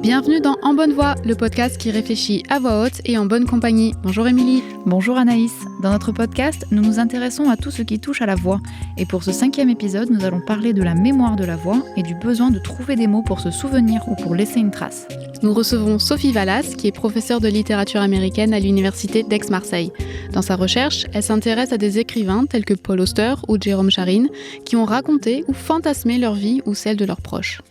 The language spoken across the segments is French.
Bienvenue dans En Bonne Voix, le podcast qui réfléchit à voix haute et en bonne compagnie. Bonjour Émilie. Bonjour Anaïs. Dans notre podcast, nous nous intéressons à tout ce qui touche à la voix. Et pour ce 5e épisode, nous allons parler de la mémoire de la voix et du besoin de trouver des mots pour se souvenir ou pour laisser une trace. Nous recevons Sophie Vallas, qui est professeure de littérature américaine à l'université d'Aix-Marseille. Dans sa recherche, elle s'intéresse à des écrivains tels que Paul Auster ou Jérôme Charine, qui ont raconté ou fantasmé leur vie ou celle de leurs proches.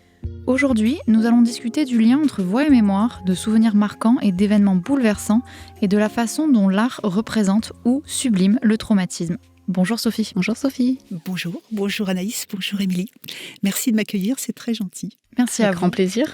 Aujourd'hui, nous allons discuter du lien entre voix et mémoire, de souvenirs marquants et d'événements bouleversants, et de la façon dont l'art représente ou sublime le traumatisme. Bonjour Sophie. Bonjour Sophie. Bonjour Anaïs, bonjour Émilie. Merci de m'accueillir, c'est très gentil. Merci à vous. Avec grand plaisir.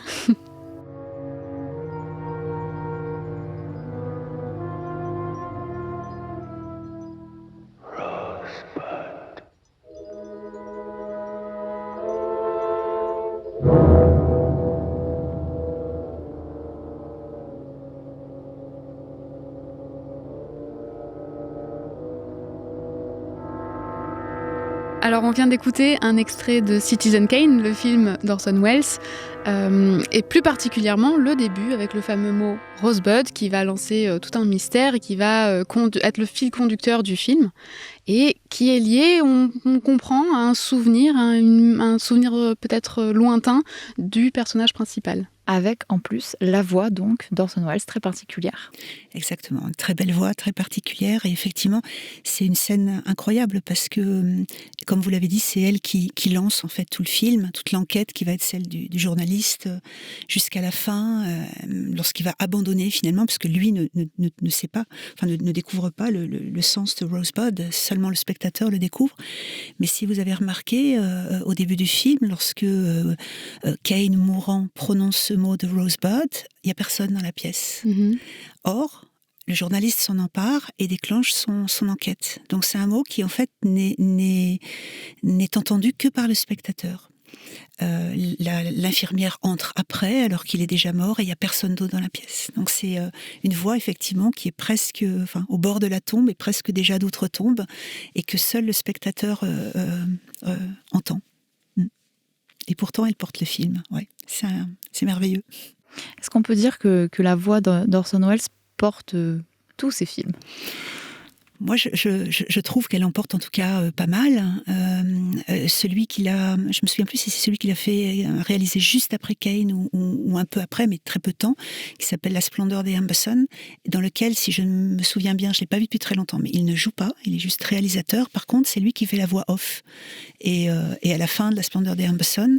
Alors on vient d'écouter un extrait de Citizen Kane, le film d'Orson Welles, et plus particulièrement le début avec le fameux mot Rosebud qui va lancer tout un mystère et qui va être le fil conducteur du film et qui est lié, on comprend, à un souvenir, un souvenir peut-être lointain du personnage principal. Avec en plus la voix donc d'Orson Welles très particulière. Exactement, une très belle voix, très particulière. Et effectivement, c'est une scène incroyable parce que, comme vous l'avez dit, c'est elle qui lance en fait tout le film, toute l'enquête qui va être celle du journaliste jusqu'à la fin, lorsqu'il va abandonner finalement, parce que lui ne sait pas, enfin ne découvre pas le sens de Rosebud, seulement le spectateur le découvre. Mais si vous avez remarqué, au début du film, lorsque Kane mourant prononce ce mot de Rosebud, il n'y a personne dans la pièce. Mm-hmm. Or, le journaliste s'en empare et déclenche son enquête. Donc c'est un mot qui en fait n'est entendu que par le spectateur. L'infirmière entre après alors qu'il est déjà mort et il n'y a personne d'autre dans la pièce. Donc c'est une voix effectivement qui est presque au bord de la tombe et presque déjà d'outre-tombe et que seul le spectateur entend. Et pourtant, elle porte le film. Ouais, c'est merveilleux. Est-ce qu'on peut dire que la voix d'Orson Welles porte tous ces films ? Moi, je trouve qu'elle emporte en tout cas pas mal. Celui qu'il a, je me souviens plus si c'est celui qu'il a fait réaliser juste après Kane ou un peu après, mais très peu de temps, qui s'appelle La Splendeur des Amberson, dans lequel, si je me souviens bien, je l'ai pas vu depuis très longtemps, mais il ne joue pas, il est juste réalisateur. Par contre, c'est lui qui fait la voix off. Et à la fin de La Splendeur des Amberson,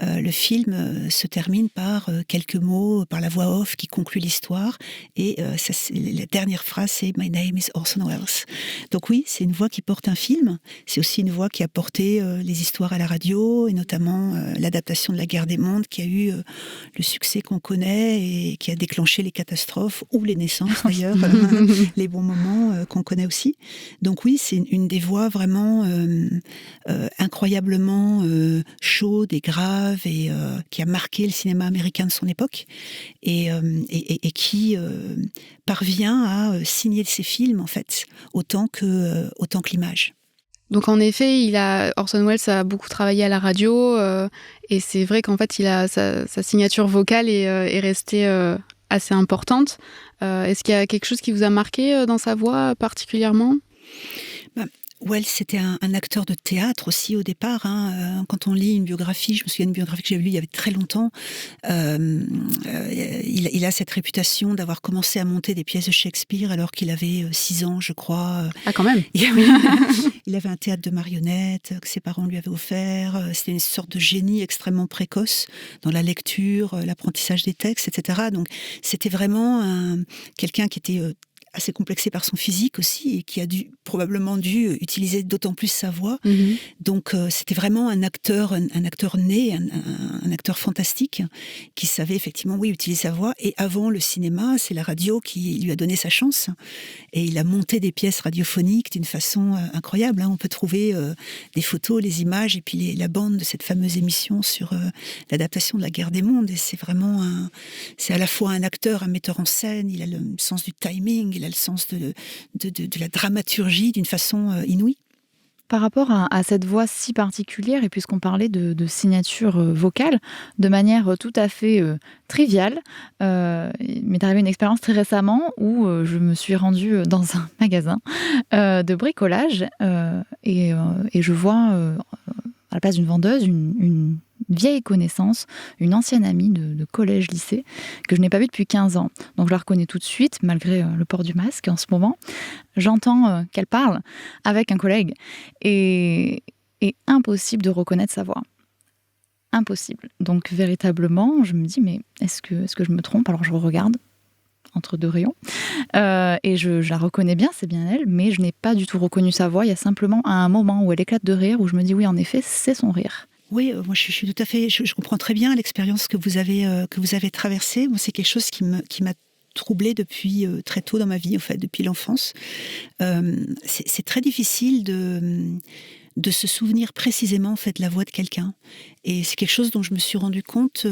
le film se termine par quelques mots, par la voix off qui conclut l'histoire. Et la dernière phrase, c'est My name is Orson Welles. Donc oui, c'est une voix qui porte un film. C'est aussi une voix qui a porté les histoires à la radio, et notamment l'adaptation de La Guerre des Mondes, qui a eu le succès qu'on connaît et qui a déclenché les catastrophes, ou les naissances d'ailleurs, les bons moments qu'on connaît aussi. Donc oui, c'est une des voix vraiment incroyablement chaude et grave, et qui a marqué le cinéma américain de son époque, et qui parvient à signer ses films en fait autant que l'image. Donc en effet, Orson Welles a beaucoup travaillé à la radio et c'est vrai qu'en fait sa signature vocale est restée assez importante. Est-ce qu'il y a quelque chose qui vous a marqué dans sa voix particulièrement ? Welles, c'était un acteur de théâtre aussi au départ. Quand on lit une biographie, je me souviens d'une biographie que j'avais lue il y avait très longtemps, il a cette réputation d'avoir commencé à monter des pièces de Shakespeare alors qu'il avait 6 ans, je crois. Ah, quand même. Il avait un théâtre de marionnettes que ses parents lui avaient offert. C'était une sorte de génie extrêmement précoce dans la lecture, l'apprentissage des textes, etc. Donc c'était vraiment quelqu'un qui était assez complexé par son physique aussi et qui a probablement dû utiliser d'autant plus sa voix. Mm-hmm. Donc c'était vraiment un acteur né, un acteur fantastique qui savait effectivement utiliser sa voix. Et avant le cinéma, c'est la radio qui lui a donné sa chance. et il a monté des pièces radiophoniques d'une façon incroyable. On peut trouver des photos, les images et puis la bande de cette fameuse émission sur l'adaptation de La Guerre des Mondes. Et c'est vraiment c'est à la fois un acteur, un metteur en scène. Il a le sens du timing, il a le sens de la dramaturgie d'une façon inouïe. Par rapport à cette voix si particulière, et puisqu'on parlait de signature vocale, de manière tout à fait triviale, il m'est arrivé une expérience très récemment où je me suis rendue dans un magasin de bricolage et je vois à la place d'une vendeuse une vieille connaissance, une ancienne amie de collège-lycée que je n'ai pas vue depuis 15 ans. Donc je la reconnais tout de suite, malgré le port du masque en ce moment. J'entends qu'elle parle avec un collègue et impossible de reconnaître sa voix. Impossible. Donc véritablement, je me dis, mais est-ce que je me trompe ? Alors je regarde entre deux rayons et je la reconnais bien, c'est bien elle, mais je n'ai pas du tout reconnu sa voix. Il y a simplement un moment où elle éclate de rire, où je me dis, oui, en effet, c'est son rire. Oui, moi je suis tout à fait. Je comprends très bien l'expérience que vous avez traversée. Moi, c'est quelque chose qui m'a troublée depuis très tôt dans ma vie, en fait, depuis l'enfance. C'est très difficile de se souvenir précisément en fait de la voix de quelqu'un. Et c'est quelque chose dont je me suis rendu compte.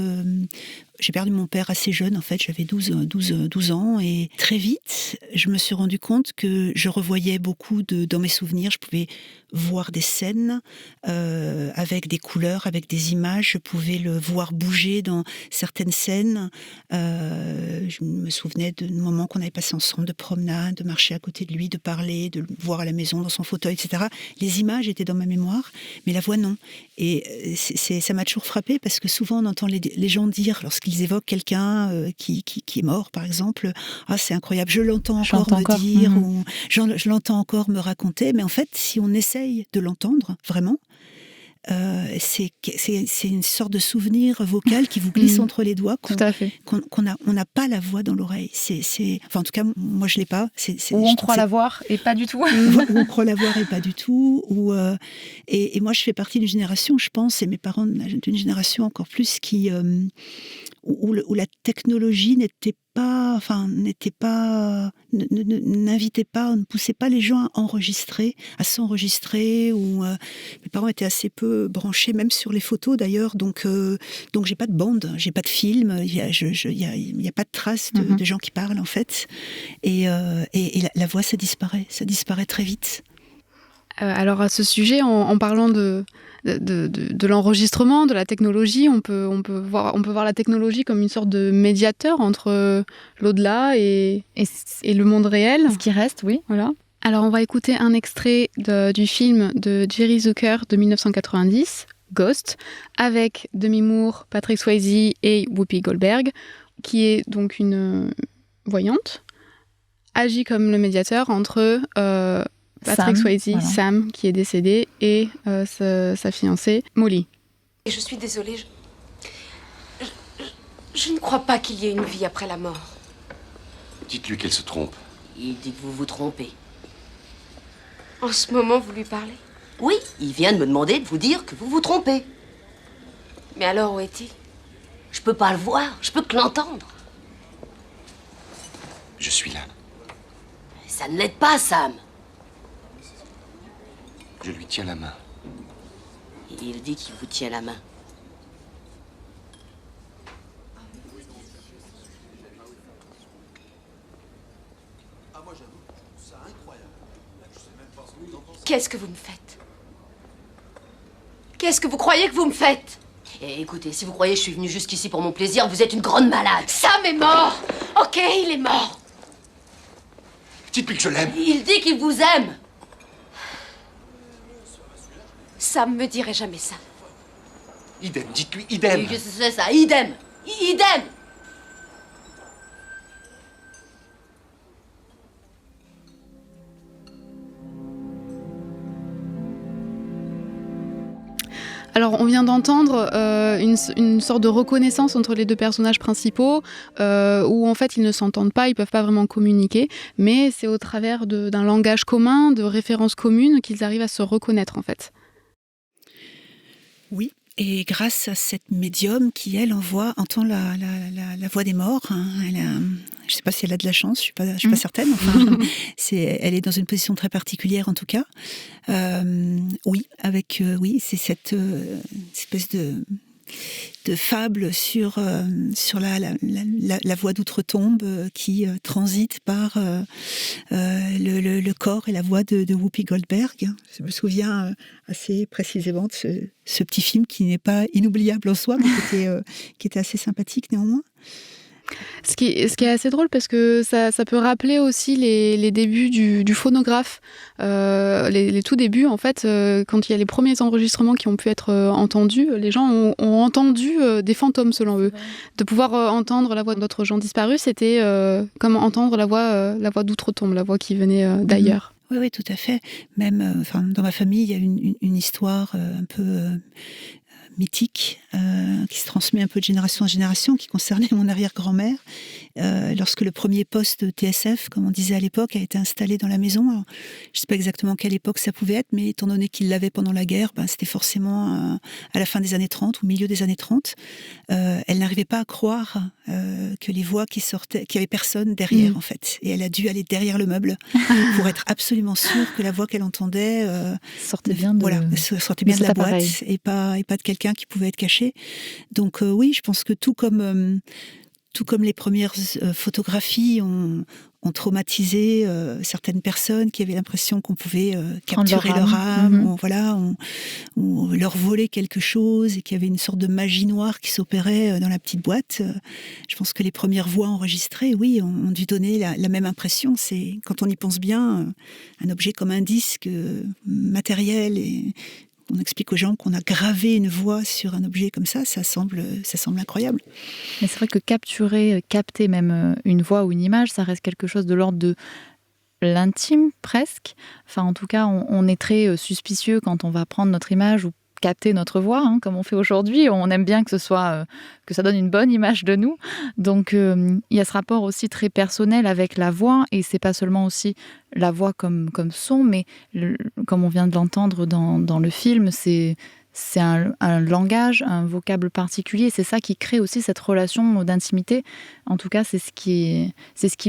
J'ai perdu mon père assez jeune, en fait, j'avais 12 ans, et très vite, je me suis rendu compte que je revoyais beaucoup dans mes souvenirs. Je pouvais voir des scènes avec des couleurs, avec des images. Je pouvais le voir bouger dans certaines scènes. Je me souvenais de moments qu'on avait passés ensemble, de promenade, de marcher à côté de lui, de parler, de le voir à la maison dans son fauteuil, etc. Les images étaient dans ma mémoire, mais la voix non. Et ça m'a toujours frappée parce que souvent on entend les gens dire, lorsqu'ils évoquent quelqu'un qui est mort, par exemple, « Ah, c'est incroyable, je l'entends encore me dire » ou « Je l'entends encore me raconter ». Mais en fait, si on essaye de l'entendre, vraiment, c'est une sorte de souvenir vocal qui vous glisse entre les doigts, on n'a pas la voix dans l'oreille. Enfin, en tout cas, moi je l'ai pas. Ou on croit l'avoir et pas du tout. Ou on croit l'avoir et pas du tout. Et moi je fais partie d'une génération, je pense, et mes parents d'une génération encore plus où la technologie n'invitait pas, ne poussait pas les gens à s'enregistrer. Mes parents étaient assez peu branchés, même sur les photos d'ailleurs. Donc j'ai pas de bande, j'ai pas de film, il y a pas de traces de gens qui parlent en fait. Et la voix, ça disparaît très vite. Alors à ce sujet, en parlant de l'enregistrement, de la technologie, on peut voir la technologie comme une sorte de médiateur entre l'au-delà et le monde réel. Ce qui reste, oui. Voilà. Alors on va écouter un extrait du film de Jerry Zucker de 1990, Ghost, avec Demi Moore, Patrick Swayze et Whoopi Goldberg, qui est donc une voyante, agit comme le médiateur entre Patrick Swayze, voilà. Sam, qui est décédé, et sa fiancée, Molly. Et je suis désolée, je ne crois pas qu'il y ait une vie après la mort. Dites-lui qu'elle se trompe. Il dit que vous vous trompez. En ce moment, vous lui parlez ? Oui, il vient de me demander de vous dire que vous vous trompez. Mais alors, où est-il ? Je peux pas le voir, je peux que l'entendre. Je suis là. Ça ne l'aide pas, Sam. Je lui tiens la main. Il dit qu'il vous tient la main. Qu'est-ce que vous me faites ? Qu'est-ce que vous croyez que vous me faites ? Et écoutez, si vous croyez que je suis venue jusqu'ici pour mon plaisir, vous êtes une grande malade. Sam est mort ! Ok, il est mort. Dites-lui que je l'aime. Il dit qu'il vous aime. Sam me dirait jamais ça. Idem, dites-lui idem. C'est ça, idem. Idem. Alors, on vient d'entendre une sorte de reconnaissance entre les deux personnages principaux, où en fait ils ne s'entendent pas, ils peuvent pas vraiment communiquer, mais c'est au travers d'un langage commun, de références communes qu'ils arrivent à se reconnaître en fait. Oui, Et grâce à cette médium qui, elle, entend la voix des morts, hein, je ne sais pas si elle a de la chance, je suis pas certaine. Enfin, elle est dans une position très particulière, en tout cas. C'est cette espèce de fable sur la voix d'outre-tombe qui transite par le corps et la voix de Whoopi Goldberg. Je me souviens assez précisément de ce petit film qui n'est pas inoubliable en soi, mais qui était assez sympathique néanmoins. Ce qui est assez drôle parce que ça peut rappeler aussi les débuts du phonographe. Les tout débuts, en fait, quand il y a les premiers enregistrements qui ont pu être entendus, les gens ont entendu des fantômes, selon eux. De pouvoir entendre la voix d'autres gens disparus, c'était comme entendre la voix d'outre-tombe, la voix qui venait d'ailleurs. Oui, tout à fait. Même dans ma famille, il y a une histoire un peu mythique qui se transmet un peu de génération en génération, qui concernait mon arrière-grand-mère. Lorsque le premier poste TSF, comme on disait à l'époque, a été installé dans la maison. Alors, je ne sais pas exactement quelle époque ça pouvait être, mais étant donné qu'il l'avait pendant la guerre, c'était forcément à la fin des années 30, au milieu des années 30. Elle n'arrivait pas à croire que les voix qui sortaient, qu'il n'y avait personne derrière, en fait. Et elle a dû aller derrière le meuble pour être absolument sûre que la voix qu'elle entendait sortait bien de la boîte et pas de quelqu'un qui pouvait être caché. Donc oui, je pense que tout comme les premières photographies ont traumatisé certaines personnes qui avaient l'impression qu'on pouvait capturer leur âme, ou leur voler quelque chose, et qu'il y avait une sorte de magie noire qui s'opérait dans la petite boîte. Je pense que les premières voix enregistrées, oui, ont dû donner la même impression. C'est, quand on y pense bien, un objet comme un disque matériel, et on explique aux gens qu'on a gravé une voix sur un objet comme ça semble incroyable. Mais c'est vrai que capter même une voix ou une image, ça reste quelque chose de l'ordre de l'intime presque. Enfin, en tout cas, on est très suspicieux quand on va prendre notre image ou capter notre voix, comme on fait aujourd'hui. On aime bien que ça donne une bonne image de nous. Donc, il y a ce rapport aussi très personnel avec la voix, et c'est pas seulement aussi la voix comme son, mais comme on vient de l'entendre dans le film, c'est un langage, un vocable particulier. C'est ça qui crée aussi cette relation d'intimité. En tout cas, c'est ce qui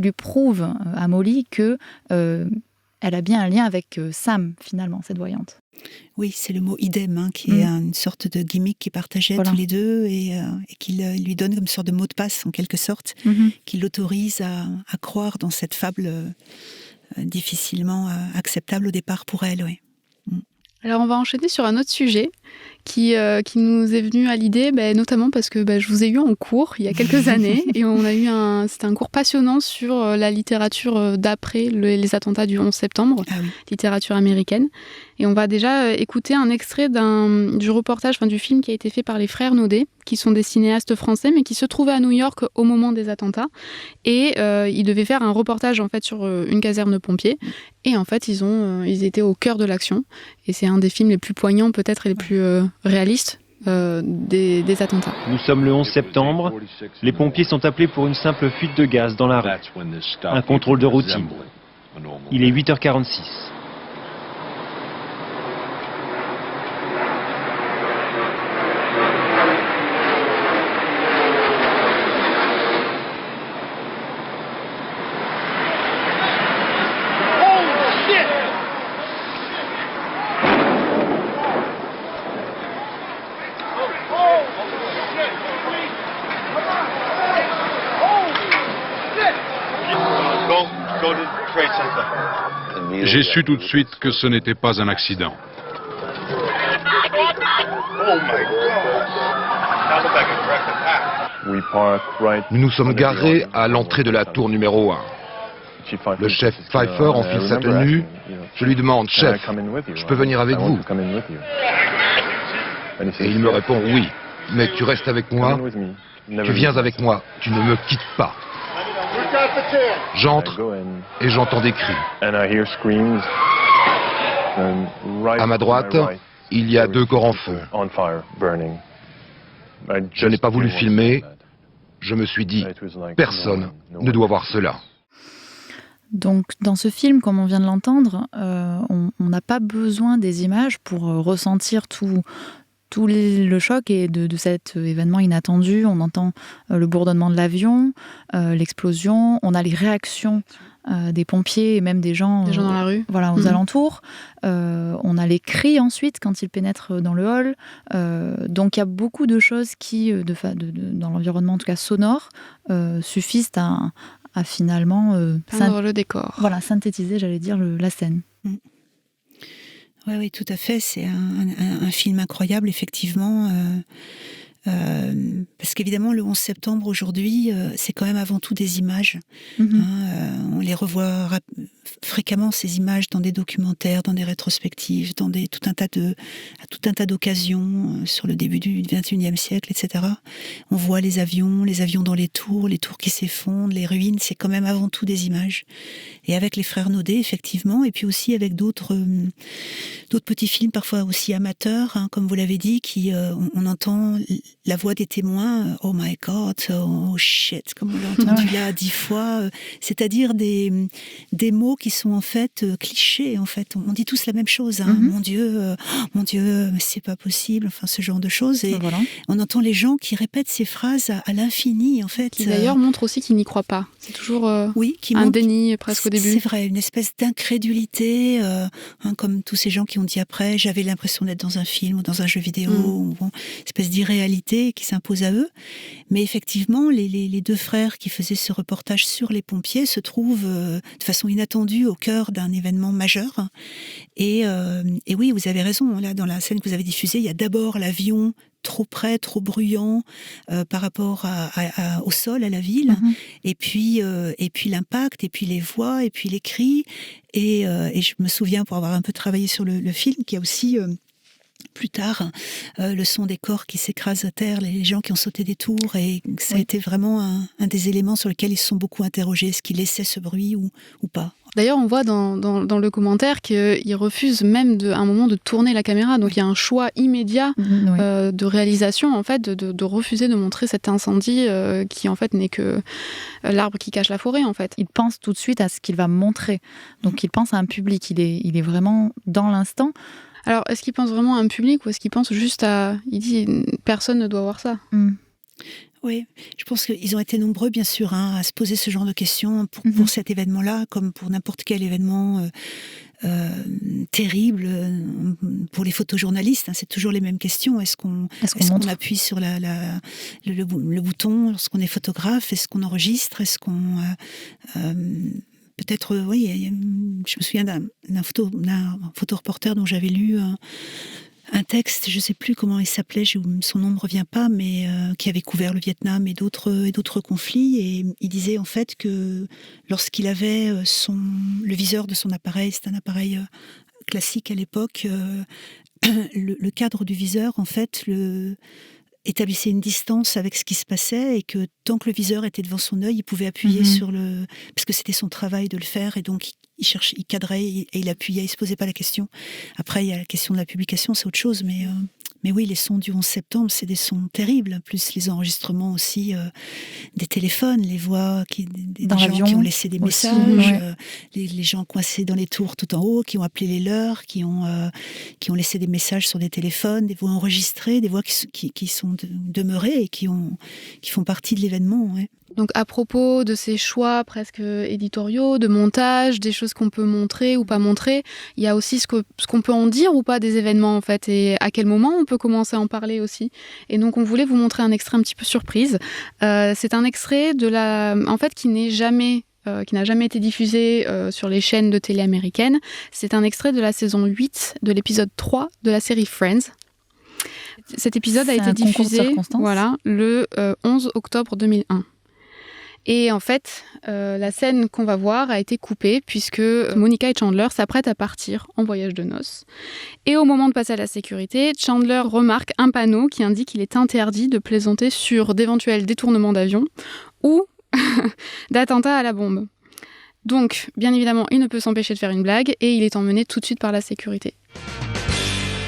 lui prouve à Molly que elle a bien un lien avec Sam, finalement, cette voyante. Oui, c'est le mot idem, qui est une sorte de gimmick qu'ils partageaient tous les deux, et qui lui donne comme une sorte de mot de passe, en quelque sorte, qui l'autorise à croire dans cette fable difficilement acceptable au départ pour elle. Oui. Alors on va enchaîner sur un autre sujet qui nous est venu à l'idée, notamment parce que je vous ai eu en cours il y a quelques années, et c'était un cours passionnant sur la littérature d'après les attentats du 11 septembre, littérature américaine. Et on va déjà écouter un extrait du reportage, du film qui a été fait par les frères Naudet, qui sont des cinéastes français, mais qui se trouvaient à New York au moment des attentats. Et ils devaient faire un reportage en fait sur une caserne de pompiers. Et en fait, ils étaient au cœur de l'action. Et c'est un des films les plus poignants peut-être et les plus réalistes des attentats. Nous sommes le 11 septembre. Les pompiers sont appelés pour une simple fuite de gaz dans la rue. Un contrôle de routine. Il est 8h46. J'ai su tout de suite que ce n'était pas un accident. Nous nous sommes garés à l'entrée de la tour numéro 1. Le chef Pfeiffer enfile sa tenue. Je lui demande, « Chef, je peux venir avec vous ?» Et il me répond, « Oui, mais tu restes avec moi, tu viens avec moi, tu ne me quittes pas. » J'entre et j'entends des cris. À ma droite, il y a 2 corps en feu. Je n'ai pas voulu filmer. Je me suis dit, personne ne doit voir cela. Donc, dans ce film, comme on vient de l'entendre, on n'a pas besoin des images pour ressentir tout tout le choc est de cet événement inattendu. On entend le bourdonnement de l'avion, l'explosion, on a les réactions des pompiers et même des gens dans la rue, voilà, aux alentours. On a les cris ensuite quand ils pénètrent dans le hall. Donc il y a beaucoup de choses qui, dans l'environnement en tout cas sonore, suffisent à finalement peindre le décor. Voilà, synthétiser, j'allais dire, la scène. Oui, tout à fait. C'est un film incroyable, effectivement. Parce qu'évidemment, le 11 septembre, aujourd'hui, c'est quand même avant tout des images. On les revoit fréquemment, ces images, dans des documentaires, dans des rétrospectives, dans tout un tas d'occasions sur le début du XXIe siècle, etc. On voit les avions dans les tours qui s'effondrent, les ruines. C'est quand même avant tout des images. Et avec les frères Naudet, effectivement, et puis aussi avec d'autres petits films, parfois aussi amateurs, comme vous l'avez dit, qui on entend la voix des témoins, oh my God, oh shit, comme on l'a entendu là 10 fois, c'est-à-dire des mots qui sont en fait clichés. En fait, on dit tous la même chose. Mon Dieu, c'est pas possible. Enfin, ce genre de choses. Et on entend les gens qui répètent ces phrases à l'infini, en fait. Qui d'ailleurs montre aussi qu'ils n'y croient pas. C'est toujours un déni presque au début. C'est vrai, une espèce d'incrédulité, comme tous ces gens qui ont dit après, j'avais l'impression d'être dans un film ou dans un jeu vidéo, ou une espèce d'irréalité qui s'impose à eux. Mais effectivement, les deux frères qui faisaient ce reportage sur les pompiers se trouvent de façon inattendue au cœur d'un événement majeur. Et oui, vous avez raison, là, dans la scène que vous avez diffusée, il y a d'abord l'avion trop près, trop bruyant par rapport au sol, à la ville, et puis l'impact, et puis les voix, et puis les cris, et je me souviens, pour avoir un peu travaillé sur le film, qu'il y a aussi plus tard le son des corps qui s'écrasent à terre, les gens qui ont sauté des tours, et ça a été vraiment un des éléments sur lesquels ils se sont beaucoup interrogés, est-ce qu'ils laissaient ce bruit ou pas. D'ailleurs, on voit dans le commentaire qu'ils refusent même à un moment de tourner la caméra. Donc il y a un choix immédiat de réalisation, en fait, de refuser de montrer cet incendie qui en fait n'est que l'arbre qui cache la forêt, en fait. Il pense tout de suite à ce qu'il va montrer. Donc il pense à un public. Il est vraiment dans l'instant. Alors, est-ce qu'il pense vraiment à un public ou est-ce qu'il pense juste il dit personne ne doit voir ça. Oui, je pense qu'ils ont été nombreux, bien sûr, à se poser ce genre de questions pour cet événement-là, comme pour n'importe quel événement terrible. Pour les photojournalistes, c'est toujours les mêmes questions. Est-ce qu'on appuie sur le bouton lorsqu'on est photographe? Est-ce qu'on enregistre? Est-ce qu'on... Peut-être, oui, je me souviens d'un photoreporter dont j'avais lu un texte, je ne sais plus comment il s'appelait, son nom ne me revient pas, mais qui avait couvert le Vietnam et d'autres conflits. Et il disait en fait que lorsqu'il avait le viseur de son appareil, c'est un appareil classique à l'époque, le cadre du viseur, en fait, établissait une distance avec ce qui se passait, et que tant que le viseur était devant son œil, il pouvait appuyer sur parce que c'était son travail de le faire, et donc il cadrait et il appuyait, il se posait pas la question. Après, il y a la question de la publication, c'est autre chose, mais oui, les sons du 11 septembre, c'est des sons terribles, plus les enregistrements aussi des téléphones, les voix des gens qui ont laissé des messages, les gens coincés dans les tours tout en haut, qui ont appelé les leurs, qui ont laissé des messages sur des téléphones, des voix enregistrées, des voix qui sont demeurées et qui font partie de l'événement. Ouais. Donc à propos de ces choix presque éditoriaux, de montage, des choses qu'on peut montrer ou pas montrer, il y a aussi ce qu'on peut en dire ou pas des événements, en fait, et à quel moment on peut commencer à en parler aussi. Et donc on voulait vous montrer un extrait un petit peu surprise. C'est un extrait qui n'a jamais été diffusé sur les chaînes de télé américaines. C'est un extrait de la saison 8 de l'épisode 3 de la série Friends. Cet épisode a été diffusé le 11 octobre 2001. Et en fait, la scène qu'on va voir a été coupée puisque Monica et Chandler s'apprêtent à partir en voyage de noces. Et au moment de passer à la sécurité, Chandler remarque un panneau qui indique qu'il est interdit de plaisanter sur d'éventuels détournements d'avion ou d'attentats à la bombe. Donc, bien évidemment, il ne peut s'empêcher de faire une blague et il est emmené tout de suite par la sécurité.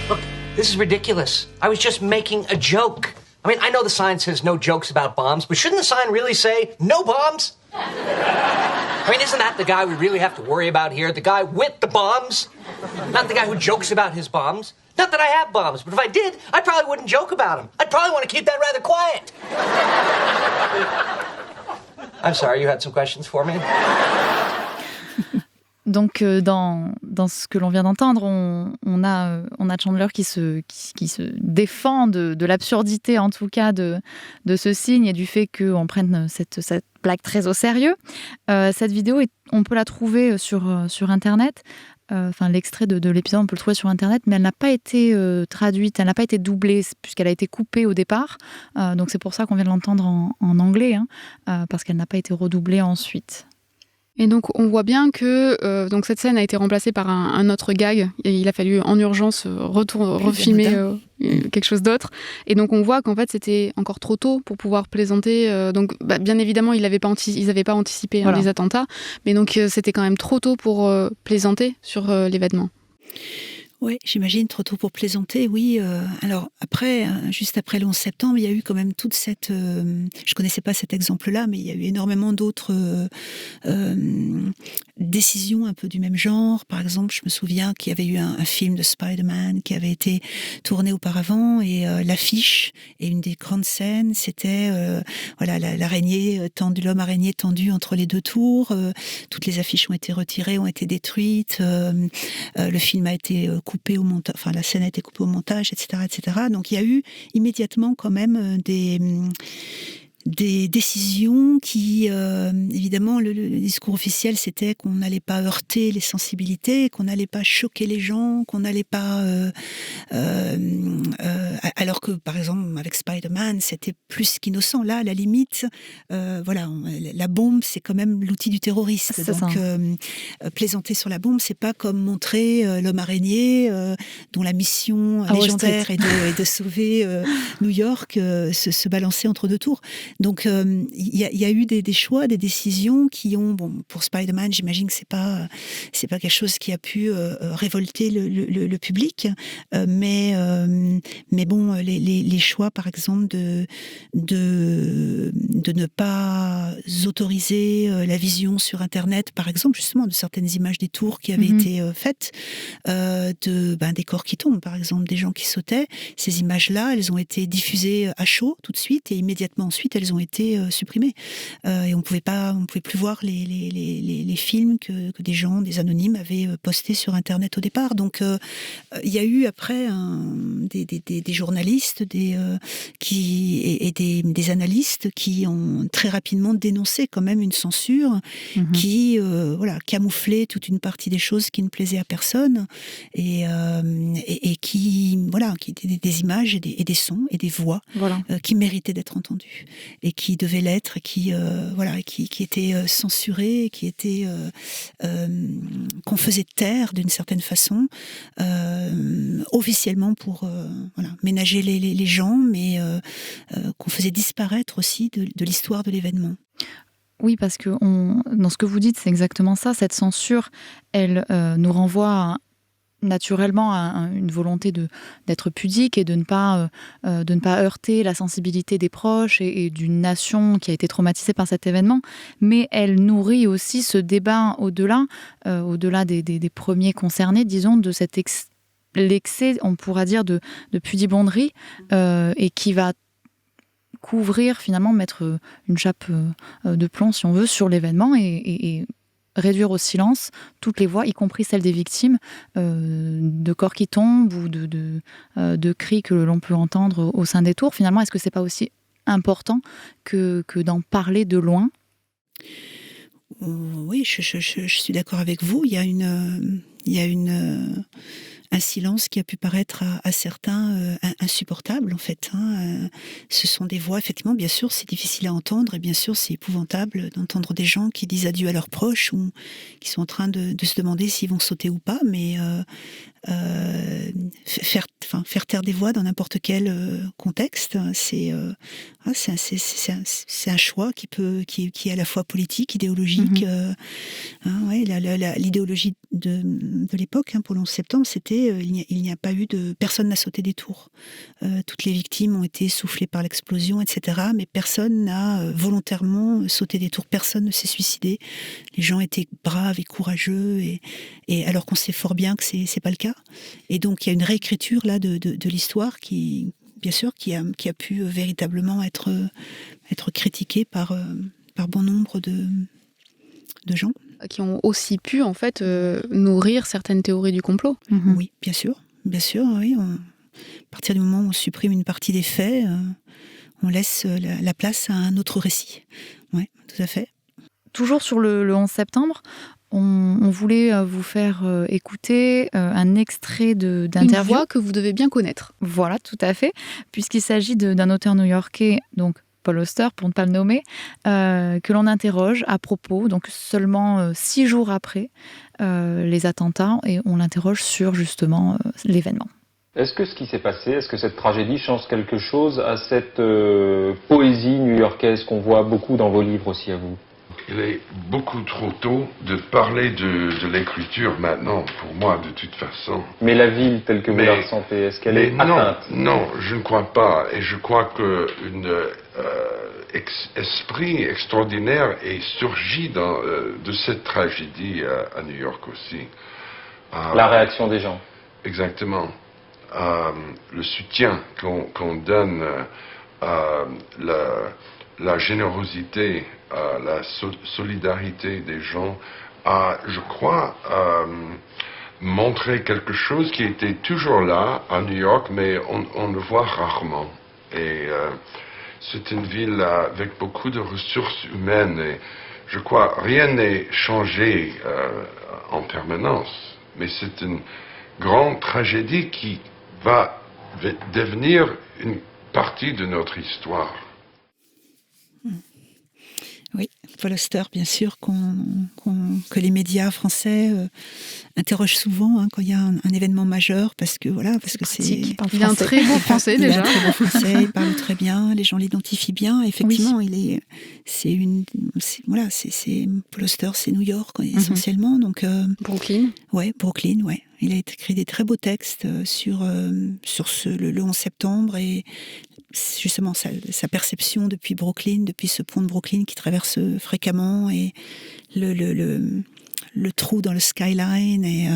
Look, this is ridiculous. I was just making a joke. I mean, I know the sign says no jokes about bombs, but shouldn't the sign really say no bombs? I mean, isn't that the guy we really have to worry about here? The guy with the bombs? Not the guy who jokes about his bombs. Not that I have bombs, but if I did, I probably wouldn't joke about them. I'd probably want to keep that rather quiet. I'm sorry, you had some questions for me? Donc, dans ce que l'on vient d'entendre, on a Chandler qui se défend de l'absurdité, en tout cas, de ce signe et du fait qu'on prenne cette blague très au sérieux. Cette vidéo, on peut la trouver sur Internet. L'extrait de l'épisode, on peut le trouver sur Internet, mais elle n'a pas été traduite, elle n'a pas été doublée, puisqu'elle a été coupée au départ. Donc, c'est pour ça qu'on vient de l'entendre en anglais, parce qu'elle n'a pas été redoublée ensuite. Et donc, on voit bien que donc cette scène a été remplacée par un autre gag. Et il a fallu en urgence refilmer quelque chose d'autre. Et donc, on voit qu'en fait, c'était encore trop tôt pour pouvoir plaisanter. Donc, bien évidemment, ils n'avaient pas anticipé les attentats. Mais donc, c'était quand même trop tôt pour plaisanter sur l'événement. Oui, j'imagine, trop tôt pour plaisanter, oui. Alors après, juste après le 11 septembre, il y a eu quand même toute cette... je connaissais pas cet exemple-là, mais il y a eu énormément d'autres décisions un peu du même genre. Par exemple, je me souviens qu'il y avait eu un film de Spider-Man qui avait été tourné auparavant, et l'affiche et une des grandes scènes, c'était l'araignée tendue, l'homme araignée tendu entre les deux tours. Toutes les affiches ont été retirées, ont été détruites. Le film a été coupé au montage, la scène a été coupée au montage, etc., etc. Donc il y a eu immédiatement quand même des décisions qui, évidemment, le discours officiel, c'était qu'on n'allait pas heurter les sensibilités, qu'on n'allait pas choquer les gens, qu'on n'allait pas... alors que, par exemple, avec Spider-Man, c'était plus qu'innocent. Là, à la limite, la bombe, c'est quand même l'outil du terroriste. C'est donc, plaisanter sur la bombe, c'est pas comme montrer l'homme araignée, dont la mission légendaire est de sauver New York, se balancer entre deux tours. Donc, il y a eu des choix, des décisions qui ont, pour Spider-Man, j'imagine que c'est pas quelque chose qui a pu révolter le public, mais bon, les choix, par exemple, de ne pas autoriser la vision sur Internet, par exemple, justement, de certaines images des tours qui avaient été faites, des corps qui tombent, par exemple, des gens qui sautaient. Ces images-là, elles ont été diffusées à chaud tout de suite, et immédiatement ensuite, elles ont été supprimées. Et on pouvait plus voir les films que des anonymes avaient postés sur Internet au départ. Donc, il y a eu après des journalistes des analystes qui ont très rapidement dénoncé quand même une censure qui camouflait toute une partie des choses qui ne plaisaient à personne, et qui étaient des images et des sons et des voix qui méritaient d'être entendus et qui devaient l'être, qui étaient censurés, qui étaient qu'on faisait taire d'une certaine façon, officiellement pour ménager les gens, mais qu'on faisait disparaître aussi de l'histoire de l'événement. Oui, parce que dans ce que vous dites, c'est exactement ça. Cette censure, elle nous renvoie naturellement à une volonté d'être pudique et de ne pas heurter la sensibilité des proches et d'une nation qui a été traumatisée par cet événement. Mais elle nourrit aussi ce débat au-delà des premiers concernés, disons, de cet l'excès, on pourra dire, de pudibonderie, et qui va couvrir, finalement, mettre une chape de plomb, si on veut, sur l'événement et réduire au silence toutes les voix, y compris celles des victimes, de corps qui tombent ou de cris que l'on peut entendre au sein des tours. Finalement, est-ce que c'est pas aussi important que d'en parler de loin ? Oui, je suis d'accord avec vous. Il y a un silence qui a pu paraître à certains insupportable, en fait. Ce sont des voix, effectivement, bien sûr, c'est difficile à entendre, et bien sûr, c'est épouvantable d'entendre des gens qui disent adieu à leurs proches ou qui sont en train de se demander s'ils vont sauter ou pas, mais faire taire des voix dans n'importe quel contexte, c'est un choix qui est à la fois politique, idéologique. L'idéologie de l'époque, pour le 11 septembre, c'était il n'y a pas eu personne n'a sauté des tours. Toutes les victimes ont été soufflées par l'explosion, etc. Mais personne n'a volontairement sauté des tours. Personne ne s'est suicidé. Les gens étaient braves et courageux, et alors qu'on sait fort bien que c'est pas le cas. Et donc il y a une réécriture là de l'histoire qui, bien sûr, qui a pu véritablement être critiquée par bon nombre de gens. Qui ont aussi pu, en fait, nourrir certaines théories du complot. Oui, bien sûr, oui. À partir du moment où on supprime une partie des faits, on laisse la place à un autre récit. Oui, tout à fait. Toujours sur le 11 septembre, on voulait vous faire écouter un extrait d'interview. Une voix que vous devez bien connaître. Voilà, tout à fait, puisqu'il s'agit d'un auteur new-yorkais, donc Paul Auster, pour ne pas le nommer, que l'on interroge à propos, donc seulement 6 jours après les attentats, et on l'interroge sur justement l'événement. Est-ce que ce qui s'est passé, est-ce que cette tragédie change quelque chose à cette poésie new-yorkaise qu'on voit beaucoup dans vos livres aussi à vous ? Il est beaucoup trop tôt de parler de l'écriture maintenant, pour moi, de toute façon. Mais la ville telle que vous la ressentez, est-ce qu'elle est atteinte ? Non, je ne crois pas. Et je crois qu'un esprit extraordinaire est surgi de cette tragédie à New York aussi. La réaction des gens. Exactement. Le soutien qu'on donne, la générosité, la solidarité des gens, je crois, montrer quelque chose qui était toujours là à New York, mais on le voit rarement. Et c'est une ville avec beaucoup de ressources humaines, et je crois rien n'est changé en permanence, mais c'est une grande tragédie qui va devenir une partie de notre histoire. Oui, Paul Auster, bien sûr, que les médias français interrogent souvent quand il y a un événement majeur, parce que c'est... Il a un très beau français déjà. Il a un très beau français, il parle très bien, les gens l'identifient bien. Effectivement, oui. Paul Auster, c'est New York essentiellement. Donc, Brooklyn. Ouais, Brooklyn, ouais. Il a écrit des très beaux textes sur le 11 septembre et justement sa perception depuis Brooklyn, depuis ce pont de Brooklyn qui traverse fréquemment, et le trou dans le skyline, et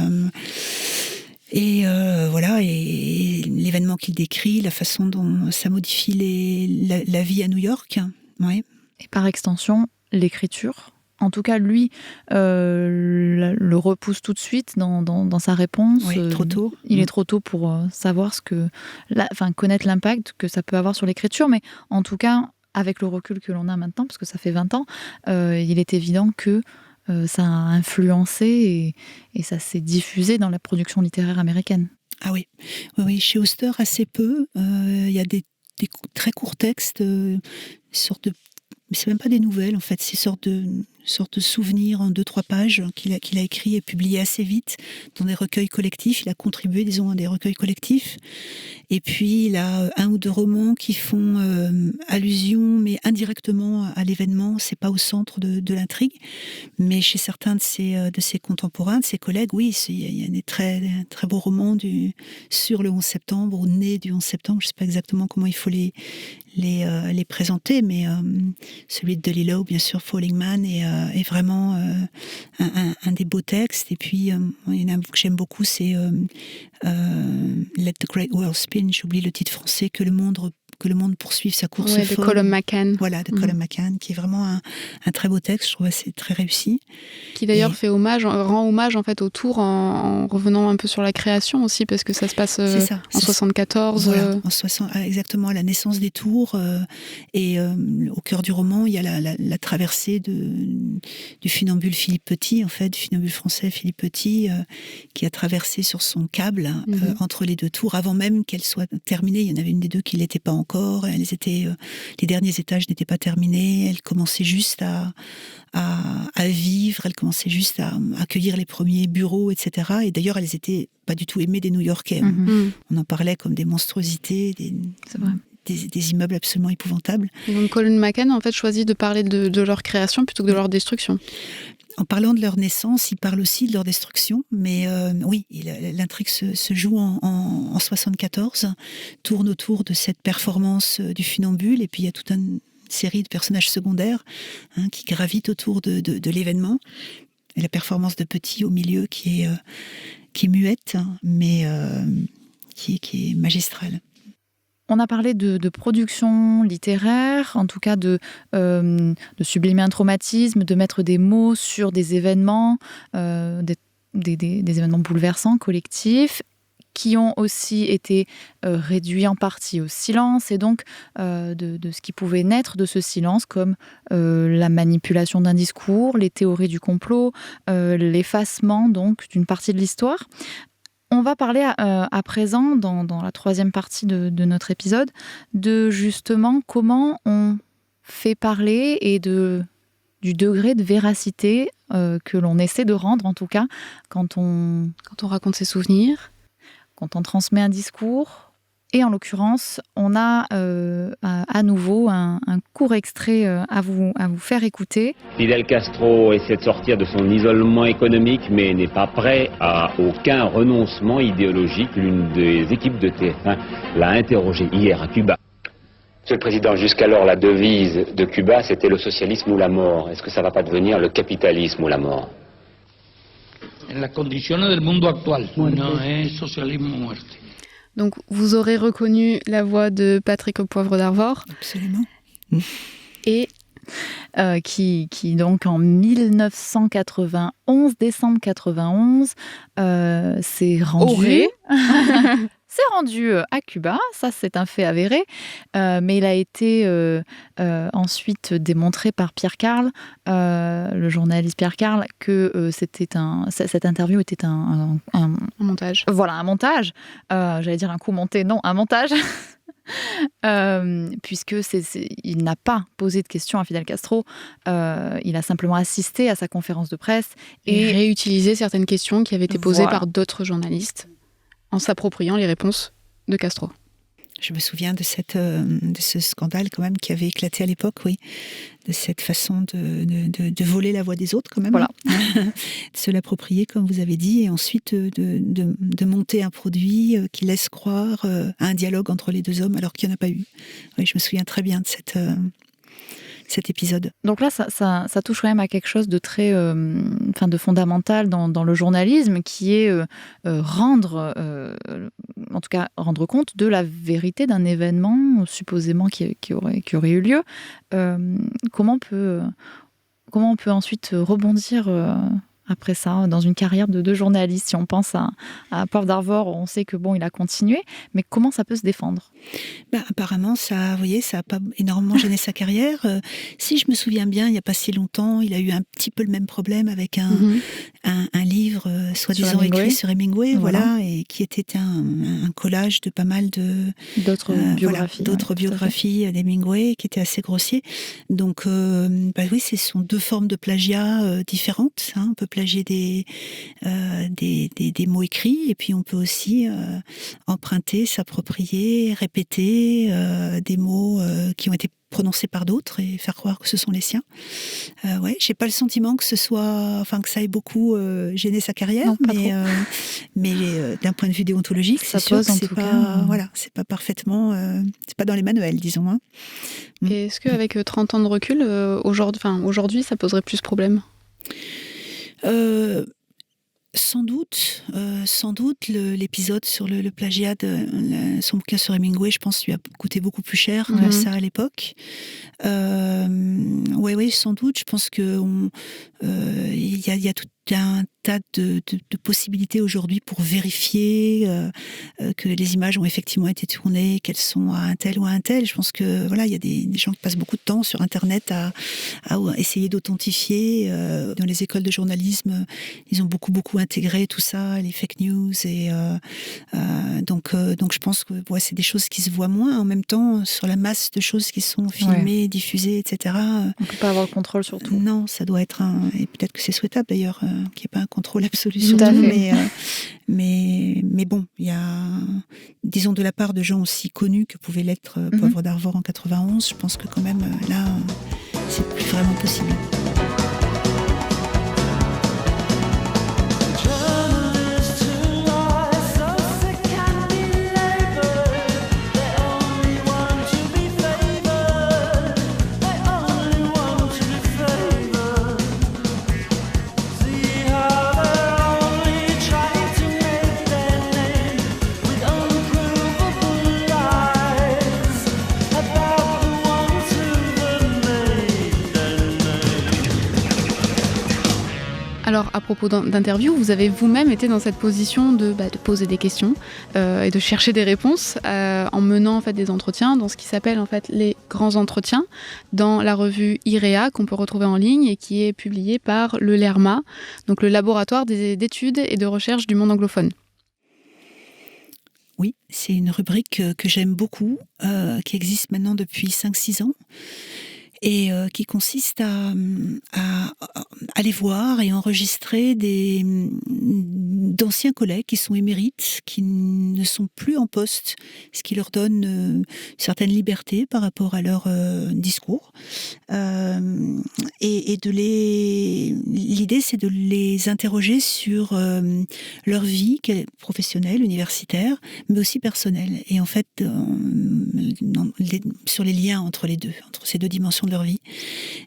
l'événement qu'il décrit, la façon dont ça modifie la vie à New York. Ouais. Et par extension, l'écriture. En tout cas, lui le repousse tout de suite dans sa réponse. Oui, trop tôt. Il est trop tôt pour savoir connaître l'impact que ça peut avoir sur l'écriture. Mais en tout cas, avec le recul que l'on a maintenant, parce que ça fait 20 ans, il est évident que ça a influencé et ça s'est diffusé dans la production littéraire américaine. Ah oui. Chez Auster, assez peu. Il y a des très courts textes, sortes de... Mais c'est même pas des nouvelles, en fait, c'est une sorte de souvenirs en 2-3 pages qu'il a écrit et publié assez vite dans des recueils collectifs. Il a contribué, disons, à des recueils collectifs. Et puis, il a 1 ou 2 romans qui font allusion, mais indirectement à l'événement. C'est pas au centre de l'intrigue. Mais chez certains de ses contemporains, de ses collègues, oui, il y a des très, très beaux romans sur le 11 septembre, ou nés du 11 septembre. Je sais pas exactement comment il faut les présenter, mais celui de Delillo, bien sûr, Falling Man, est vraiment un des beaux textes. Et puis, il y en a un que j'aime beaucoup, c'est Let the Great World Spin, j'oublie le titre français, que le monde poursuive sa course folle. De Colum McCann. Voilà, de Colum McCann, qui est vraiment un très beau texte, je trouve assez très réussi. Qui d'ailleurs rend hommage en fait au Tour en revenant un peu sur la création aussi, parce que ça se passe en 74. Voilà, exactement, à la naissance des Tours. Et au cœur du roman, il y a la traversée du funambule Philippe Petit, en fait, du funambule français Philippe Petit, qui a traversé sur son câble entre les 2 tours, avant même qu'elle soit terminée. Il y en avait une des 2 qui ne l'était pas encore. Les derniers étages n'étaient pas terminés. Elle commençait juste à vivre. Elle commençait juste à accueillir les premiers bureaux, etc. Et d'ailleurs, elles étaient pas du tout aimées des New-Yorkais. On en parlait comme des monstruosités, des immeubles absolument épouvantables. Et donc Colum McCann en fait choisit de parler de leur création plutôt que de leur destruction. En parlant de leur naissance, il parle aussi de leur destruction, mais oui, l'intrigue se joue en 74, tourne autour de cette performance du funambule, et puis il y a toute une série de personnages secondaires qui gravitent autour de l'événement. Et la performance de Petit au milieu qui est muette, mais qui est magistrale. On a parlé de production littéraire, en tout cas de sublimer un traumatisme, de mettre des mots sur des événements, des événements bouleversants, collectifs, qui ont aussi été réduits en partie au silence, et donc de ce qui pouvait naître de ce silence, comme la manipulation d'un discours, les théories du complot, l'effacement donc d'une partie de l'histoire. On va parler à présent, dans la troisième partie de notre épisode, de justement comment on fait parler et du degré de véracité que l'on essaie de rendre, en tout cas, quand on raconte ses souvenirs, quand on transmet un discours. Et en l'occurrence, on a à nouveau un court extrait à vous faire écouter. Fidel Castro essaie de sortir de son isolement économique, mais n'est pas prêt à aucun renoncement idéologique. L'une des équipes de TF1 l'a interrogé hier à Cuba. Monsieur le Président, jusqu'alors, la devise de Cuba, c'était le socialisme ou la mort. Est-ce que ça ne va pas devenir le capitalisme ou la mort? En las condiciones del mundo actual, no es socialismo o muerte. Donc, vous aurez reconnu la voix de Patrick au Poivre d'Arvor. Absolument. Et qui donc en 1991, décembre 91, s'est rendu. s'est rendu à Cuba, ça c'est un fait avéré, mais il a été ensuite démontré par Pierre Karl, le journaliste Pierre Karl, que cette interview était un montage. Voilà, un montage. J'allais dire un coup monté, non, un montage. Puisque il n'a pas posé de questions à Fidel Castro, il a simplement assisté à sa conférence de presse et réutilisé certaines questions qui avaient été posées par d'autres journalistes en s'appropriant les réponses de Castro. Je me souviens de ce scandale quand même qui avait éclaté à l'époque, oui, de cette façon de voler la voix des autres quand même, voilà. De se l'approprier comme vous avez dit, et ensuite de monter un produit qui laisse croire à un dialogue entre les deux hommes alors qu'il n'y en a pas eu. Oui, je me souviens très bien de cet épisode. Donc là, ça touche quand même à quelque chose de très, de fondamental dans le journalisme, qui est rendre compte de la vérité d'un événement supposément qui aurait eu lieu. Comment on peut ensuite rebondir après ça, dans une carrière de journaliste? Si on pense à Poivre d'Arvor, on sait que il a continué, mais comment ça peut se défendre? Apparemment, ça a pas énormément gêné sa carrière. Si je me souviens bien, il n'y a pas si longtemps, il a eu un petit peu le même problème avec un livre soi-disant écrit sur Hemingway, voilà, et qui était un collage de pas mal d'autres biographies d'Hemingway, qui était assez grossier. Donc, oui, ce sont deux formes de plagiat différentes. On peut plagier des mots écrits, et puis on peut aussi emprunter, s'approprier, répéter des mots qui ont été prononcés par d'autres et faire croire que ce sont les siens. J'ai pas le sentiment que ça ait beaucoup gêné sa carrière, non, mais d'un point de vue déontologique, c'est sûr que c'est pas parfaitement, c'est pas dans les manuels, disons. Et est-ce qu'avec 30 ans de recul, aujourd'hui, ça poserait plus de problèmes? Sans doute, l'épisode sur le plagiat de son bouquin sur Hemingway, je pense, lui a coûté beaucoup plus cher ça à l'époque. Oui, sans doute. Je pense que il y a tout un tas de possibilités aujourd'hui pour vérifier que les images ont effectivement été tournées, qu'elles sont à un tel ou à un tel. Je pense que il y a des gens qui passent beaucoup de temps sur Internet à essayer d'authentifier. Dans les écoles de journalisme, ils ont beaucoup intégré tout ça, les fake news, et donc je pense que c'est des choses qui se voient moins. En même temps, sur la masse de choses qui sont filmées, diffusées, etc. On peut pas avoir le contrôle sur tout. Non, ça doit être et peut-être que c'est souhaitable d'ailleurs qu'il n'y ait pas un contrôle absolu sur tout, mais bon, il y a, disons, de la part de gens aussi connus que pouvait l'être Poivre d'Arvor en 91, je pense que quand même là, c'est plus vraiment possible. propos d'interview, vous avez vous-même été dans cette position de poser des questions et de chercher des réponses en menant en fait des entretiens dans ce qui s'appelle en fait les grands entretiens dans la revue IREA qu'on peut retrouver en ligne et qui est publiée par le LERMA, donc le laboratoire d'études et de recherche du monde anglophone. Oui, c'est une rubrique que j'aime beaucoup, qui existe maintenant depuis 5-6 ans. Et qui consiste à aller voir et enregistrer d'anciens collègues qui sont émérites, qui ne sont plus en poste, ce qui leur donne une certaine liberté par rapport à leur discours. Et l'idée, c'est de les interroger sur leur vie professionnelle, universitaire, mais aussi personnelle. Et en fait, sur les liens entre les deux, entre ces deux dimensions de leur vie.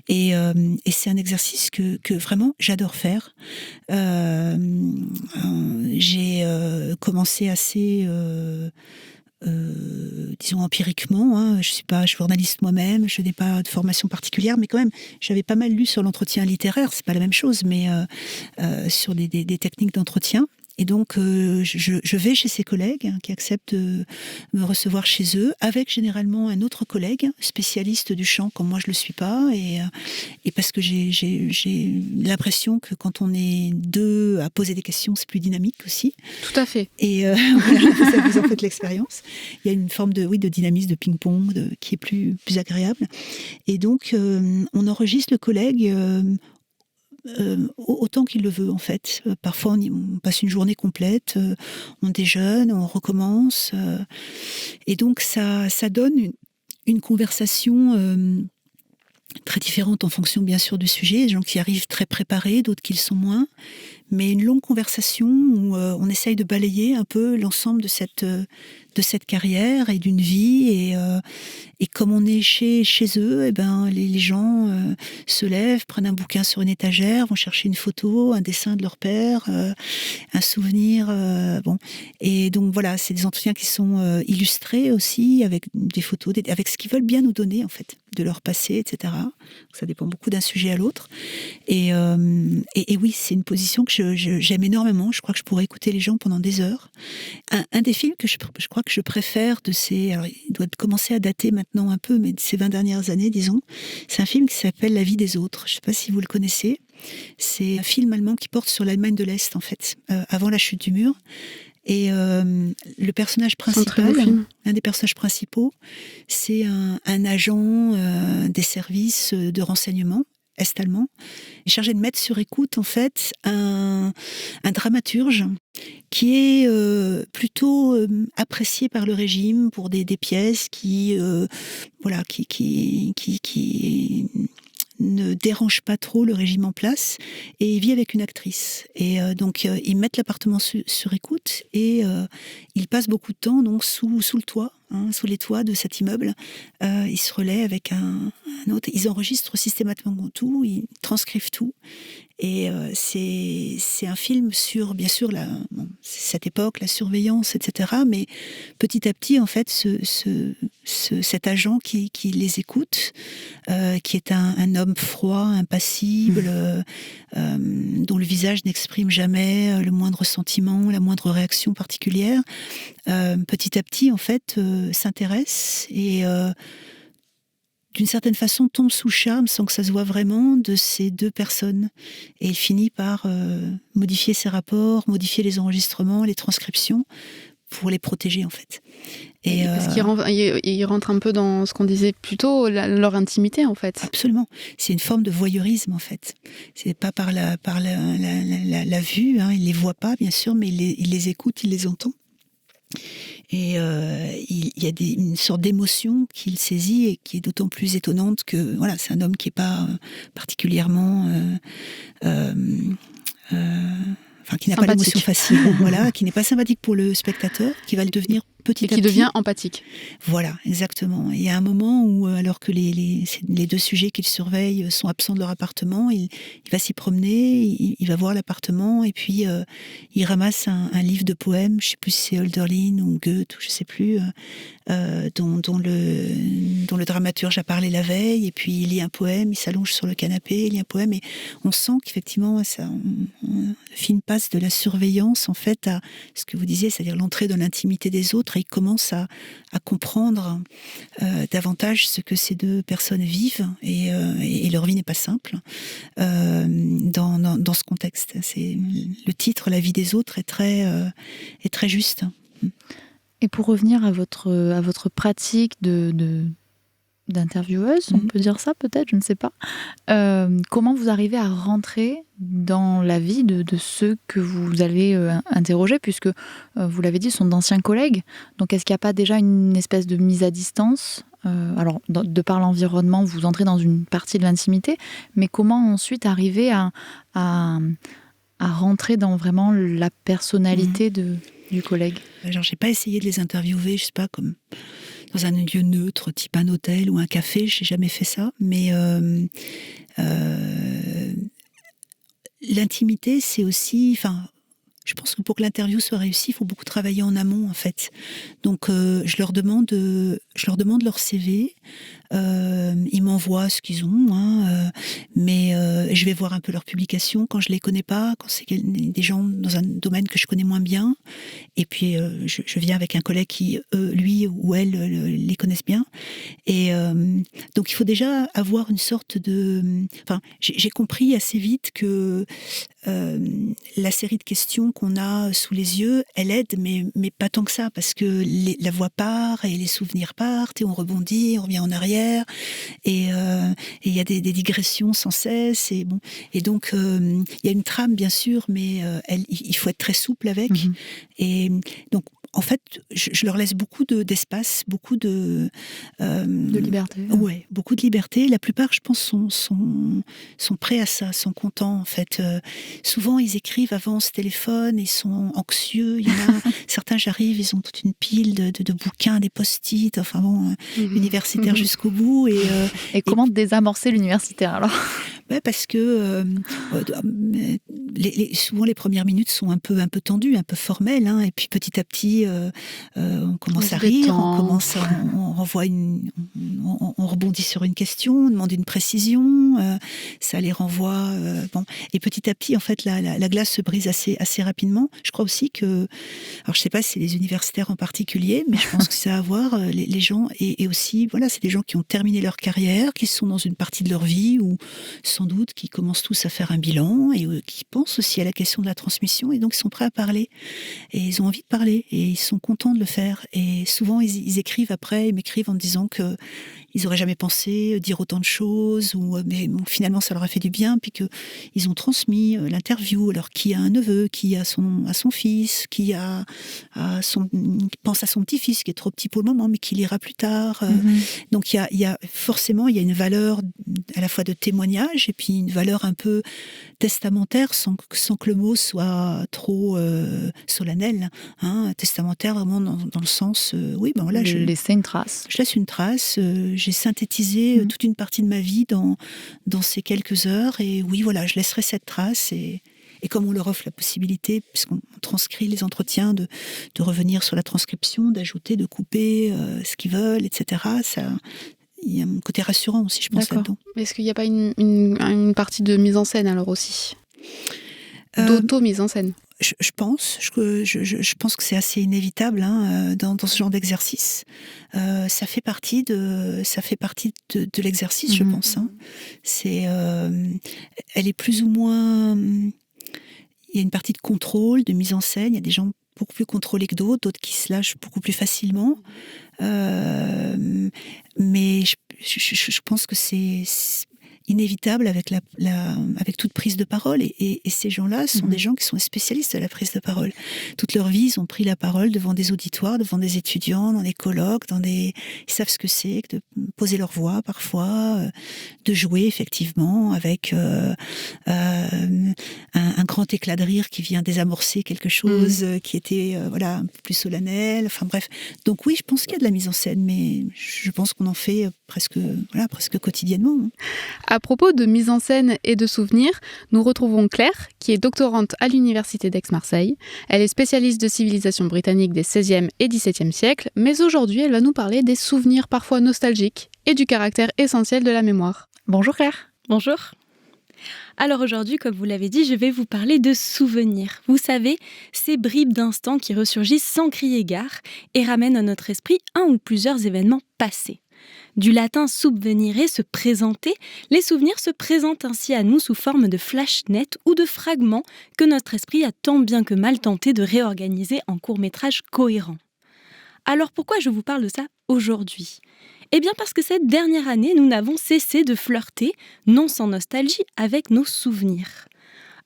Et c'est un exercice que vraiment j'adore faire. J'ai commencé assez disons empiriquement, hein. Je suis pas journaliste moi-même, je n'ai pas de formation particulière, mais quand même j'avais pas mal lu sur l'entretien littéraire, c'est pas la même chose, mais sur des techniques d'entretien. Et donc, je vais chez ces collègues qui acceptent de me recevoir chez eux, avec généralement un autre collègue, spécialiste du chant, comme moi je le suis pas, et parce que j'ai l'impression que quand on est deux à poser des questions, c'est plus dynamique aussi. Tout à fait. Et voilà, vous en faites l'expérience. Il y a une forme de dynamisme, de ping-pong, qui est plus agréable. Et donc, on enregistre le collègue. Autant qu'il le veut en fait. Parfois on passe une journée complète, on déjeune, on recommence, et donc ça donne une conversation très différente en fonction bien sûr du sujet. Des gens qui arrivent très préparés, d'autres qui le sont moins, mais une longue conversation où on essaye de balayer un peu l'ensemble de cette carrière et d'une vie, et comme on est chez eux, et ben les gens se lèvent, prennent un bouquin sur une étagère, vont chercher une photo, un dessin de leur père, un souvenir, et donc voilà, c'est des entretiens qui sont illustrés aussi avec des photos, avec ce qu'ils veulent bien nous donner en fait de leur passé, etc. Ça dépend beaucoup d'un sujet à l'autre, et oui, c'est une position que j'aime énormément. Je crois que je pourrais écouter les gens pendant des heures. Un des films que je crois que je préfère alors il doit commencer à dater maintenant un peu, mais de ces 20 dernières années, disons, c'est un film qui s'appelle La vie des autres. Je ne sais pas si vous le connaissez. C'est un film allemand qui porte sur l'Allemagne de l'Est, en fait, avant la chute du mur. Et le personnage principal, un des personnages principaux, c'est un agent des services de renseignement est-allemand, est chargé de mettre sur écoute en fait un dramaturge qui est plutôt apprécié par le régime pour des pièces qui ne dérange pas trop le régime en place, et il vit avec une actrice. Et donc ils mettent l'appartement sur écoute, et ils passent beaucoup de temps donc sous le toit, sous les toits de cet immeuble. Ils se relaient avec un autre. Ils enregistrent systématiquement tout, ils transcrivent tout. Et c'est un film sur, bien sûr, cette époque, la surveillance, etc. Mais petit à petit, en fait, cet agent qui les écoute, qui est un homme froid, impassible, dont le visage n'exprime jamais le moindre sentiment, la moindre réaction particulière, petit à petit, en fait, s'intéresse et d'une certaine façon tombe sous charme, sans que ça se voit vraiment, de ces deux personnes. Et il finit par modifier ses rapports, modifier les enregistrements, les transcriptions, pour les protéger en fait. Et parce qu'il rentre un peu dans ce qu'on disait plus tôt, leur intimité en fait. Absolument. C'est une forme de voyeurisme en fait. C'est pas par la vue, il les voit pas bien sûr, mais il les écoute, il les entend. Et il y a une sorte d'émotion qu'il saisit et qui est d'autant plus étonnante que voilà, c'est un homme qui est pas particulièrement qui n'a pas l'émotion facile, voilà, qui n'est pas sympathique pour le spectateur, qui va le devenir petit et qui devient empathique. Voilà, exactement. Il y a un moment où, alors que les deux sujets qu'il surveille sont absents de leur appartement, il va s'y promener, il va voir l'appartement, et puis il ramasse un livre de poèmes, je ne sais plus si c'est Hölderlin ou Goethe, ou je ne sais plus, dont le dramaturge a parlé la veille, et puis il lit un poème, il s'allonge sur le canapé, il lit un poème, et on sent qu'effectivement, le film passe de la surveillance, en fait, à ce que vous disiez, c'est-à-dire l'entrée dans l'intimité des autres, et il commence à comprendre davantage ce que ces deux personnes vivent, et leur vie n'est pas simple dans ce contexte. C'est le titre, La vie des autres, est très juste. Et pour revenir à votre pratique d'intervieweuse, on peut dire ça peut-être, je ne sais pas. Comment vous arrivez à rentrer dans la vie de ceux que vous allez interroger, puisque, vous l'avez dit, ce sont d'anciens collègues. Donc est-ce qu'il n'y a pas déjà une espèce de mise à distance ? Alors, de par l'environnement, vous entrez dans une partie de l'intimité, mais comment ensuite arriver à rentrer dans vraiment la personnalité du collègue ? Genre, j'ai pas essayé de les interviewer, je sais pas, comme dans un lieu neutre, type un hôtel ou un café, j'ai jamais fait ça, mais l'intimité, c'est aussi, je pense que pour que l'interview soit réussie, il faut beaucoup travailler en amont, en fait. Donc, je leur demande leur CV. Ils m'envoient ce qu'ils ont, mais je vais voir un peu leurs publications quand je les connais pas, quand c'est des gens dans un domaine que je connais moins bien. Et puis, je viens avec un collègue qui, lui ou elle, les connaissent bien. Et donc, il faut déjà avoir une sorte de... j'ai compris assez vite que la série de questions qu'on a sous les yeux, elle aide, mais pas tant que ça, parce que la voix part et les souvenirs partent et on rebondit, on revient en arrière et il y a des digressions sans cesse et donc il y a une trame bien sûr, mais il faut être très souple avec et donc en fait, je leur laisse beaucoup d'espace, beaucoup de liberté. Ouais, beaucoup de liberté. La plupart, je pense, sont prêts à ça, sont contents en fait. Souvent, ils écrivent avant ce téléphone, ils sont anxieux. Il y en a certains, j'arrive, ils ont toute une pile de bouquins, des post-it, enfin bon, universitaires jusqu'au bout. Et comment désamorcer l'universitaire alors ? Parce que souvent les premières minutes sont un peu tendues, un peu formelles, et puis petit à petit on commence à rire, on renvoie on rebondit sur une question, on demande une précision, ça les renvoie. Et petit à petit en fait la glace se brise assez rapidement. Je crois aussi que, alors je sais pas si c'est les universitaires en particulier, mais je pense que ça a à voir les gens et aussi voilà, c'est des gens qui ont terminé leur carrière, qui sont dans une partie de leur vie où sans doute qui commencent tous à faire un bilan et qui pensent aussi à la question de la transmission et donc ils sont prêts à parler et ils ont envie de parler et ils sont contents de le faire et souvent ils écrivent après, ils m'écrivent en me disant que ils auraient jamais pensé dire autant de choses mais bon, finalement ça leur a fait du bien puis que ils ont transmis l'interview, alors qui a un neveu, qui a son fils, qui pense à son petit-fils qui est trop petit pour le moment mais qui lira plus tard. Donc il y a forcément il y a une valeur à la fois de témoignage et puis une valeur un peu testamentaire sans que le mot soit trop solennel, testamentaire vraiment dans le sens je laisser une trace. Je laisse une trace, j'ai synthétisé toute une partie de ma vie dans ces quelques heures et oui voilà, je laisserai cette trace et comme on leur offre la possibilité, puisqu'on transcrit les entretiens, de revenir sur la transcription, d'ajouter, de couper ce qu'ils veulent, etc. Il y a un côté rassurant aussi, je pense, là-dedans. Est-ce qu'il n'y a pas une partie de mise en scène alors aussi d'auto-mise en scène? Je pense que c'est assez inévitable dans ce genre d'exercice. Ça fait partie de l'exercice, je pense. Elle est plus ou moins... Il y a une partie de contrôle, de mise en scène. Il y a des gens beaucoup plus contrôlés que d'autres qui se lâchent beaucoup plus facilement. Mais je pense que il inévitable avec avec toute prise de parole. Et ces gens-là sont des gens qui sont spécialistes de la prise de parole. Toute leur vie, ils ont pris la parole devant des auditoires, devant des étudiants, dans des colloques, ils savent ce que c'est que de poser leur voix parfois, de jouer effectivement avec un grand éclat de rire qui vient désamorcer quelque chose qui était un peu plus solennel. Enfin bref. Donc oui, je pense qu'il y a de la mise en scène, mais je pense qu'on en fait presque quotidiennement. À propos de mise en scène et de souvenirs, nous retrouvons Claire, qui est doctorante à l'université d'Aix-Marseille. Elle est spécialiste de civilisation britannique des XVIe et XVIIe siècles, mais aujourd'hui, elle va nous parler des souvenirs parfois nostalgiques et du caractère essentiel de la mémoire. Bonjour Claire. Bonjour. Alors aujourd'hui, comme vous l'avez dit, je vais vous parler de souvenirs. Vous savez, ces bribes d'instants qui ressurgissent sans crier gare et ramènent à notre esprit un ou plusieurs événements passés. Du latin subvenire, se présenter, les souvenirs se présentent ainsi à nous sous forme de flash net ou de fragments que notre esprit a tant bien que mal tenté de réorganiser en court-métrage cohérent. Alors pourquoi je vous parle de ça aujourd'hui ? Eh bien parce que cette dernière année, nous n'avons cessé de flirter, non sans nostalgie, avec nos souvenirs.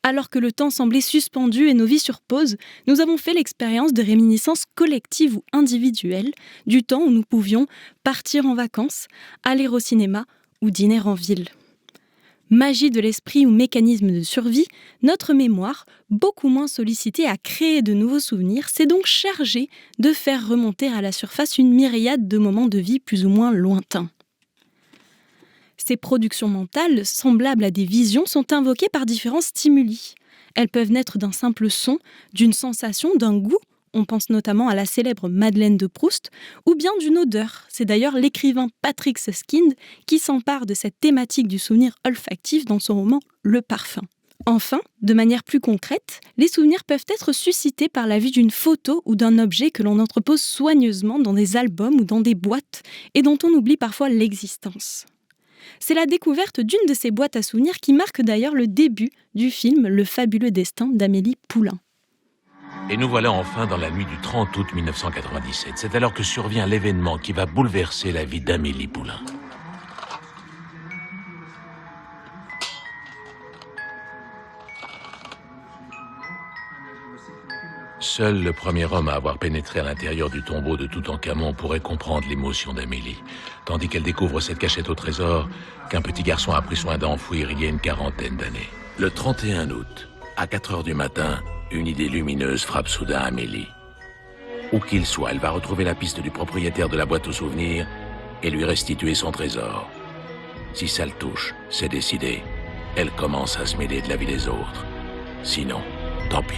Alors que le temps semblait suspendu et nos vies sur pause, nous avons fait l'expérience de réminiscences collectives ou individuelles, du temps où nous pouvions partir en vacances, aller au cinéma ou dîner en ville. Magie de l'esprit ou mécanisme de survie, notre mémoire, beaucoup moins sollicitée à créer de nouveaux souvenirs, s'est donc chargée de faire remonter à la surface une myriade de moments de vie plus ou moins lointains. Ces productions mentales, semblables à des visions, sont invoquées par différents stimuli. Elles peuvent naître d'un simple son, d'une sensation, d'un goût, on pense notamment à la célèbre Madeleine de Proust, ou bien d'une odeur. C'est d'ailleurs l'écrivain Patrick Suskind qui s'empare de cette thématique du souvenir olfactif dans son roman Le Parfum. Enfin, de manière plus concrète, les souvenirs peuvent être suscités par la vue d'une photo ou d'un objet que l'on entrepose soigneusement dans des albums ou dans des boîtes et dont on oublie parfois l'existence. C'est la découverte d'une de ces boîtes à souvenirs qui marque d'ailleurs le début du film Le fabuleux destin d'Amélie Poulain. Et nous voilà enfin dans la nuit du 30 août 1997. C'est alors que survient l'événement qui va bouleverser la vie d'Amélie Poulain. Seul le premier homme à avoir pénétré à l'intérieur du tombeau de Toutankhamon pourrait comprendre l'émotion d'Amélie, tandis qu'elle découvre cette cachette au trésor qu'un petit garçon a pris soin d'enfouir il y a une quarantaine d'années. Le 31 août, à 4h du matin, une idée lumineuse frappe soudain Amélie. Où qu'il soit, elle va retrouver la piste du propriétaire de la boîte aux souvenirs et lui restituer son trésor. Si ça le touche, c'est décidé. Elle commence à se mêler de la vie des autres. Sinon, tant pis.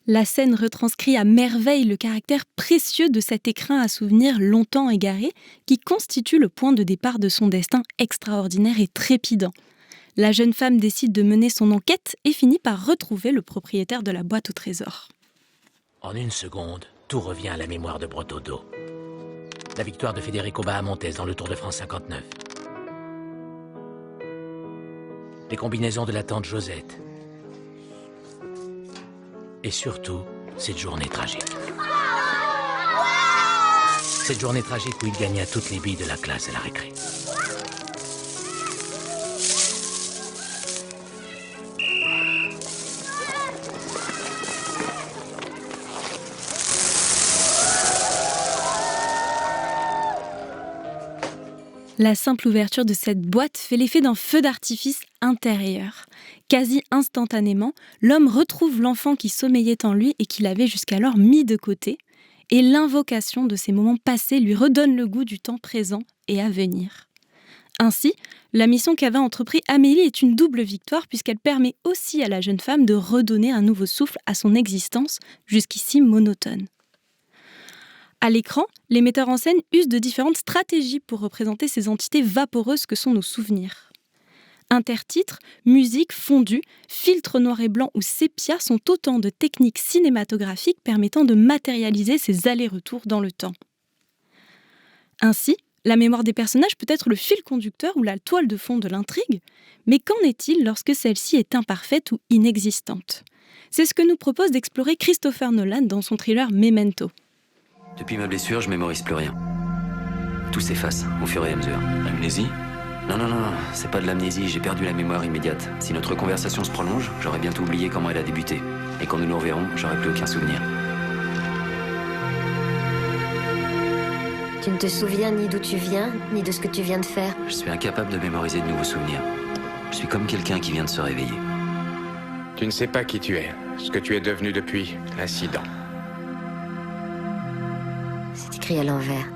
La scène retranscrit à merveille le caractère précieux de cet écrin à souvenirs longtemps égaré qui constitue le point de départ de son destin extraordinaire et trépidant. La jeune femme décide de mener son enquête et finit par retrouver le propriétaire de la boîte au trésor. En une seconde, tout revient à la mémoire de Brotodo. La victoire de Federico Bahamontes dans le Tour de France 59. Les combinaisons de la tante Josette. Et surtout, cette journée tragique. Cette journée tragique où il gagna toutes les billes de la classe à la récré. La simple ouverture de cette boîte fait l'effet d'un feu d'artifice intérieur. Quasi instantanément, l'homme retrouve l'enfant qui sommeillait en lui et qu'il avait jusqu'alors mis de côté, et l'invocation de ces moments passés lui redonne le goût du temps présent et à venir. Ainsi, la mission qu'avait entrepris Amélie est une double victoire puisqu'elle permet aussi à la jeune femme de redonner un nouveau souffle à son existence, jusqu'ici monotone. À l'écran, les metteurs en scène usent de différentes stratégies pour représenter ces entités vaporeuses que sont nos souvenirs. Intertitres, musique, fondu, filtres noir et blanc ou sépia sont autant de techniques cinématographiques permettant de matérialiser ces allers-retours dans le temps. Ainsi, la mémoire des personnages peut être le fil conducteur ou la toile de fond de l'intrigue, mais qu'en est-il lorsque celle-ci est imparfaite ou inexistante ? C'est ce que nous propose d'explorer Christopher Nolan dans son thriller Memento. Depuis ma blessure, je mémorise plus rien. Tout s'efface au fur et à mesure. Amnésie ? Non, c'est pas de l'amnésie, j'ai perdu la mémoire immédiate. Si notre conversation se prolonge, j'aurai bientôt oublié comment elle a débuté. Et quand nous nous reverrons, j'aurai plus aucun souvenir. Tu ne te souviens ni d'où tu viens, ni de ce que tu viens de faire. Je suis incapable de mémoriser de nouveaux souvenirs. Je suis comme quelqu'un qui vient de se réveiller. Tu ne sais pas qui tu es, ce que tu es devenu depuis l'incident. C'est écrit à l'envers.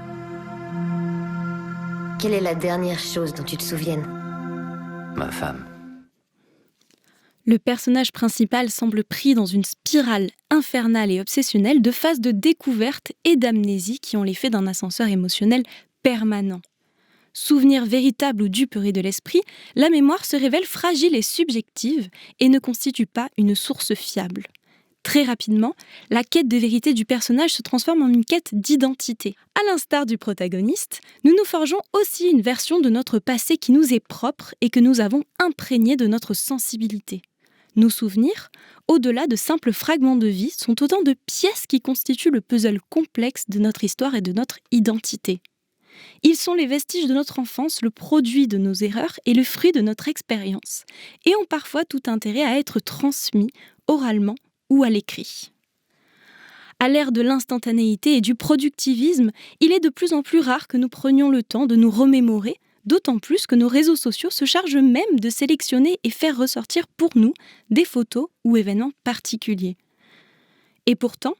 Quelle est la dernière chose dont tu te souviennes? Ma femme. Le personnage principal semble pris dans une spirale infernale et obsessionnelle de phases de découverte et d'amnésie qui ont l'effet d'un ascenseur émotionnel permanent. Souvenir véritable ou duperie de l'esprit, la mémoire se révèle fragile et subjective et ne constitue pas une source fiable. Très rapidement, la quête de vérité du personnage se transforme en une quête d'identité. À l'instar du protagoniste, nous nous forgeons aussi une version de notre passé qui nous est propre et que nous avons imprégné de notre sensibilité. Nos souvenirs, au-delà de simples fragments de vie, sont autant de pièces qui constituent le puzzle complexe de notre histoire et de notre identité. Ils sont les vestiges de notre enfance, le produit de nos erreurs et le fruit de notre expérience, et ont parfois tout intérêt à être transmis oralement ou à l'écrit. À l'ère de l'instantanéité et du productivisme, il est de plus en plus rare que nous prenions le temps de nous remémorer, d'autant plus que nos réseaux sociaux se chargent même de sélectionner et faire ressortir pour nous des photos ou événements particuliers. Et pourtant,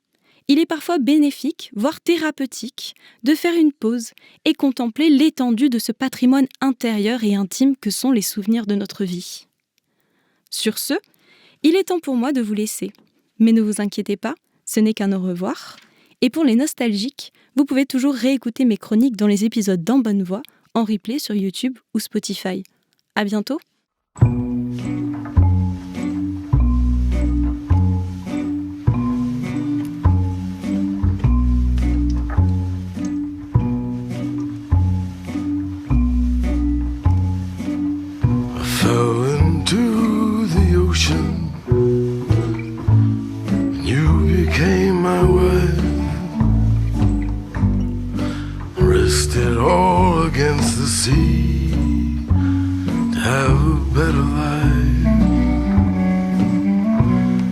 il est parfois bénéfique, voire thérapeutique, de faire une pause et contempler l'étendue de ce patrimoine intérieur et intime que sont les souvenirs de notre vie. Sur ce, il est temps pour moi de vous laisser. Mais ne vous inquiétez pas, ce n'est qu'un au revoir. Et pour les nostalgiques, vous pouvez toujours réécouter mes chroniques dans les épisodes d'En Bonne Voix, en replay sur YouTube ou Spotify. À bientôt!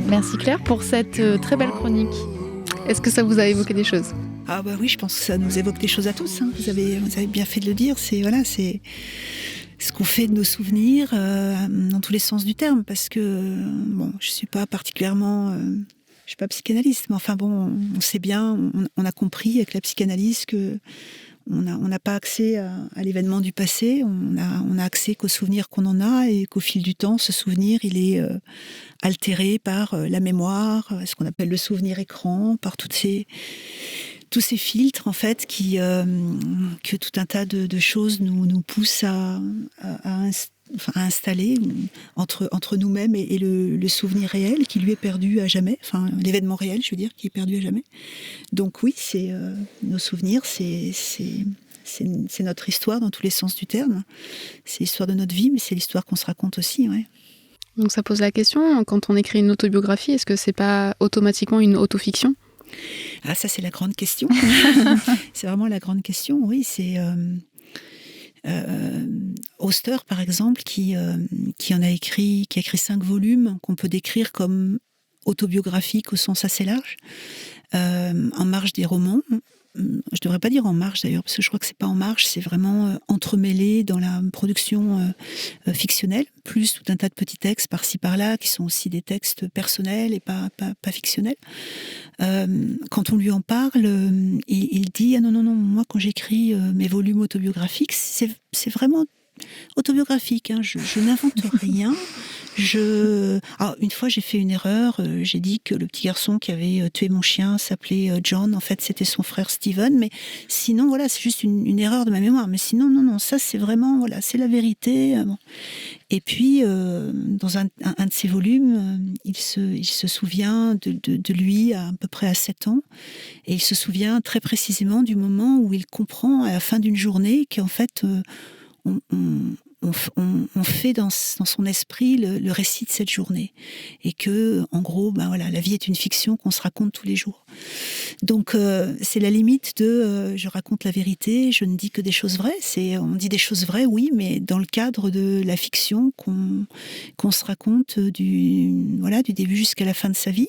Merci Claire pour cette très belle chronique. Est-ce que ça vous a évoqué des choses? Ah bah oui, je pense que ça nous évoque des choses à tous. Hein. Vous avez bien fait de le dire. C'est ce qu'on fait de nos souvenirs dans tous les sens du terme. Parce que je suis pas particulièrement, je suis pas psychanalyste, mais enfin bon, on sait bien, on a compris avec la psychanalyse que on n'a pas accès à l'événement du passé, on a accès qu'aux souvenirs qu'on en a et qu'au fil du temps, ce souvenir, il est altéré par la mémoire, ce qu'on appelle le souvenir écran, par tous ces filtres, en fait, que tout un tas de choses nous poussent à installer entre nous-mêmes et le souvenir réel qui lui est perdu à jamais, enfin l'événement réel, je veux dire, qui est perdu à jamais. Donc oui, c'est nos souvenirs, c'est notre histoire dans tous les sens du terme. C'est l'histoire de notre vie, mais c'est l'histoire qu'on se raconte aussi, ouais. Donc ça pose la question, quand on écrit une autobiographie, est-ce que c'est pas automatiquement une autofiction? Ah, ça c'est la grande question. C'est vraiment la grande question, oui, c'est... Auster, par exemple, qui a écrit 5 volumes qu'on peut décrire comme autobiographiques au sens assez large, en marge des romans. Je devrais pas dire en marge d'ailleurs, parce que je crois que c'est pas en marge, c'est vraiment entremêlé dans la production fictionnelle, plus tout un tas de petits textes par-ci par-là, qui sont aussi des textes personnels et pas fictionnels. Quand on lui en parle, il dit « Ah non, moi quand j'écris mes volumes autobiographiques, c'est vraiment autobiographique, hein, je n'invente rien. Une fois, j'ai fait une erreur. J'ai dit que le petit garçon qui avait tué mon chien s'appelait John. En fait, c'était son frère Steven. Mais sinon, voilà, c'est juste une erreur de ma mémoire. Mais sinon, non, ça, c'est vraiment, voilà, c'est la vérité. Bon. Et puis, dans un de ses volumes, il se souvient de lui à peu près à 7 ans. Et il se souvient très précisément du moment où il comprend, à la fin d'une journée, qu'en fait, on fait dans son esprit le récit de cette journée, et que en gros la vie est une fiction qu'on se raconte tous les jours. Donc c'est la limite de je raconte la vérité, je ne dis que des choses vraies. On dit des choses vraies, oui, mais dans le cadre de la fiction qu'on se raconte du début jusqu'à la fin de sa vie.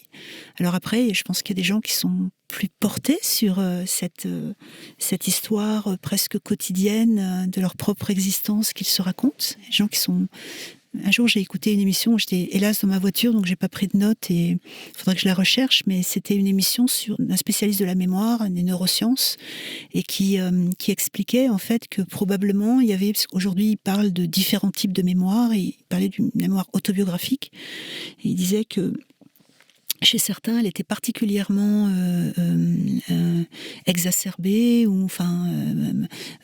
Alors après, je pense qu'il y a des gens qui sont plus portés sur cette histoire presque quotidienne de leur propre existence qu'ils se racontent. Des gens qui sont... Un jour, j'ai écouté une émission, j'étais hélas dans ma voiture, donc j'ai pas pris de notes et il faudrait que je la recherche, mais c'était une émission sur un spécialiste de la mémoire, des neurosciences, et qui expliquait en fait que probablement il y avait, parce qu'aujourd'hui il parle de différents types de mémoire, et il parlait d'une mémoire autobiographique, et il disait que chez certains, elle était particulièrement exacerbée ou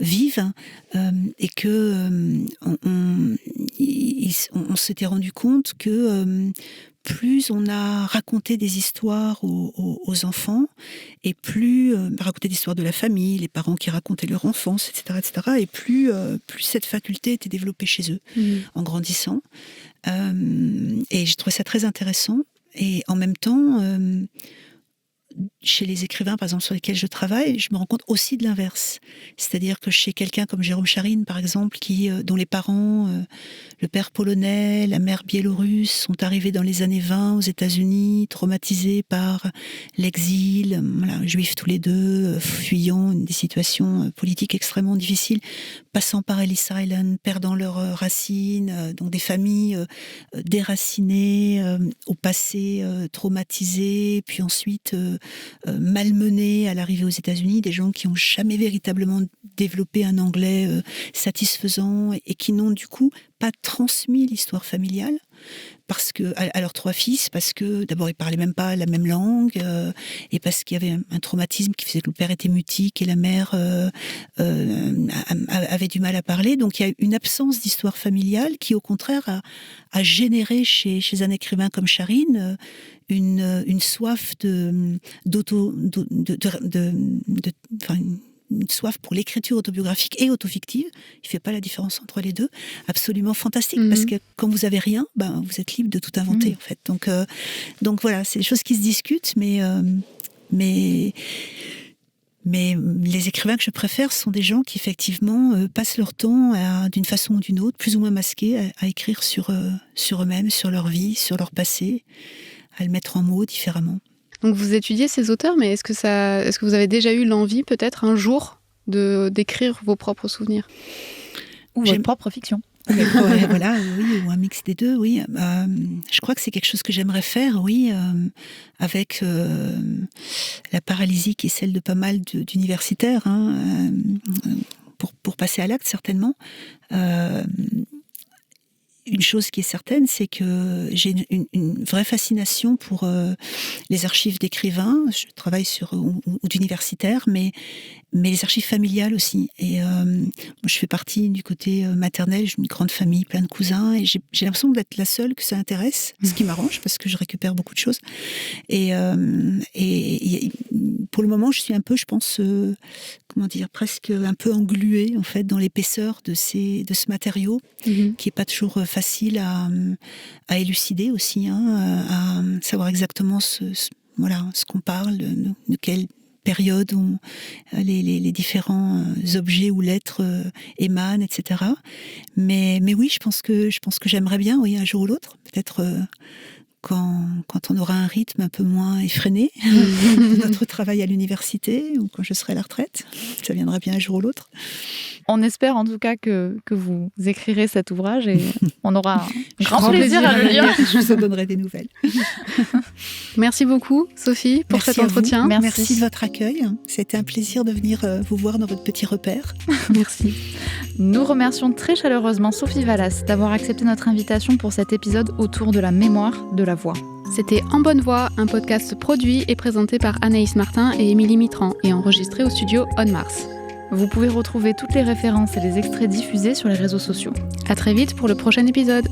vive, et que on s'était rendu compte que plus on a raconté des histoires aux enfants, et plus raconté des histoires de la famille, les parents qui racontaient leur enfance, etc., et plus cette faculté était développée chez eux en grandissant. Et j'ai trouvé ça très intéressant. Et en même temps, chez les écrivains, par exemple, sur lesquels je travaille, je me rends compte aussi de l'inverse. C'est-à-dire que chez quelqu'un comme Jérôme Charine, par exemple, dont les parents, le père polonais, la mère biélorusse, sont arrivés dans les années 20 aux États-Unis, traumatisés par l'exil, juifs tous les deux, fuyant des situations politiques extrêmement difficiles, passant par Ellis Island, perdant leurs racines, donc des familles déracinées, au passé traumatisées, puis ensuite malmenés à l'arrivée aux États-Unis, des gens qui n'ont jamais véritablement développé un anglais satisfaisant et qui n'ont du coup pas transmis l'histoire familiale parce que à leurs 3 fils, parce que d'abord ils parlaient même pas la même langue, et parce qu'il y avait un traumatisme qui faisait que le père était mutique et la mère avait du mal à parler. Donc il y a une absence d'histoire familiale qui au contraire a généré chez un écrivain comme Charine une soif une soif pour l'écriture autobiographique et autofictive. Il fait pas la différence entre les deux. Absolument fantastique, parce que quand vous avez rien, vous êtes libre de tout inventer, en fait. Donc voilà, c'est des choses qui se discutent, mais les écrivains que je préfère sont des gens qui effectivement passent leur temps d'une façon ou d'une autre, plus ou moins masqués, à écrire sur eux-mêmes, sur leur vie, sur leur passé, à le mettre en mots différemment. Donc vous étudiez ces auteurs, mais est-ce que vous avez déjà eu l'envie peut-être un jour d'écrire vos propres souvenirs ou votre propre fiction? Voilà, oui, ou un mix des deux, oui. Je crois que c'est quelque chose que j'aimerais faire, oui, avec la paralysie qui est celle de pas mal d'universitaires, pour passer à l'acte certainement. Une chose qui est certaine, c'est que j'ai une vraie fascination pour les archives d'écrivains. Je travaille ou d'universitaires, mais les archives familiales aussi. Et moi, je fais partie du côté maternel. J'ai une grande famille, plein de cousins, et j'ai l'impression d'être la seule que ça intéresse, ce qui m'arrange parce que je récupère beaucoup de choses. Et pour le moment, je suis un peu, je pense, presque un peu engluée en fait dans l'épaisseur de ce matériau qui est pas toujours facile à élucider aussi, à savoir exactement ce qu'on parle, de quelle période les différents objets ou lettres émanent, etc. Mais oui, je pense que j'aimerais bien, oui, un jour ou l'autre, peut-être quand on aura un rythme un peu moins effréné de notre travail à l'université, ou quand je serai à la retraite. Ça viendra bien un jour ou l'autre. On espère en tout cas que vous écrirez cet ouvrage et on aura un grand plaisir à le lire. Je vous en donnerai des nouvelles. Merci beaucoup, Sophie, pour cet entretien. Merci de votre accueil. C'était un plaisir de venir vous voir dans votre petit repère. Merci. Nous remercions très chaleureusement Sophie Wallace d'avoir accepté notre invitation pour cet épisode autour de la mémoire de la voix. C'était En Bonne Voix, un podcast produit et présenté par Anaïs Martin et Émilie Mitran et enregistré au studio On Mars. Vous pouvez retrouver toutes les références et les extraits diffusés sur les réseaux sociaux. À très vite pour le prochain épisode.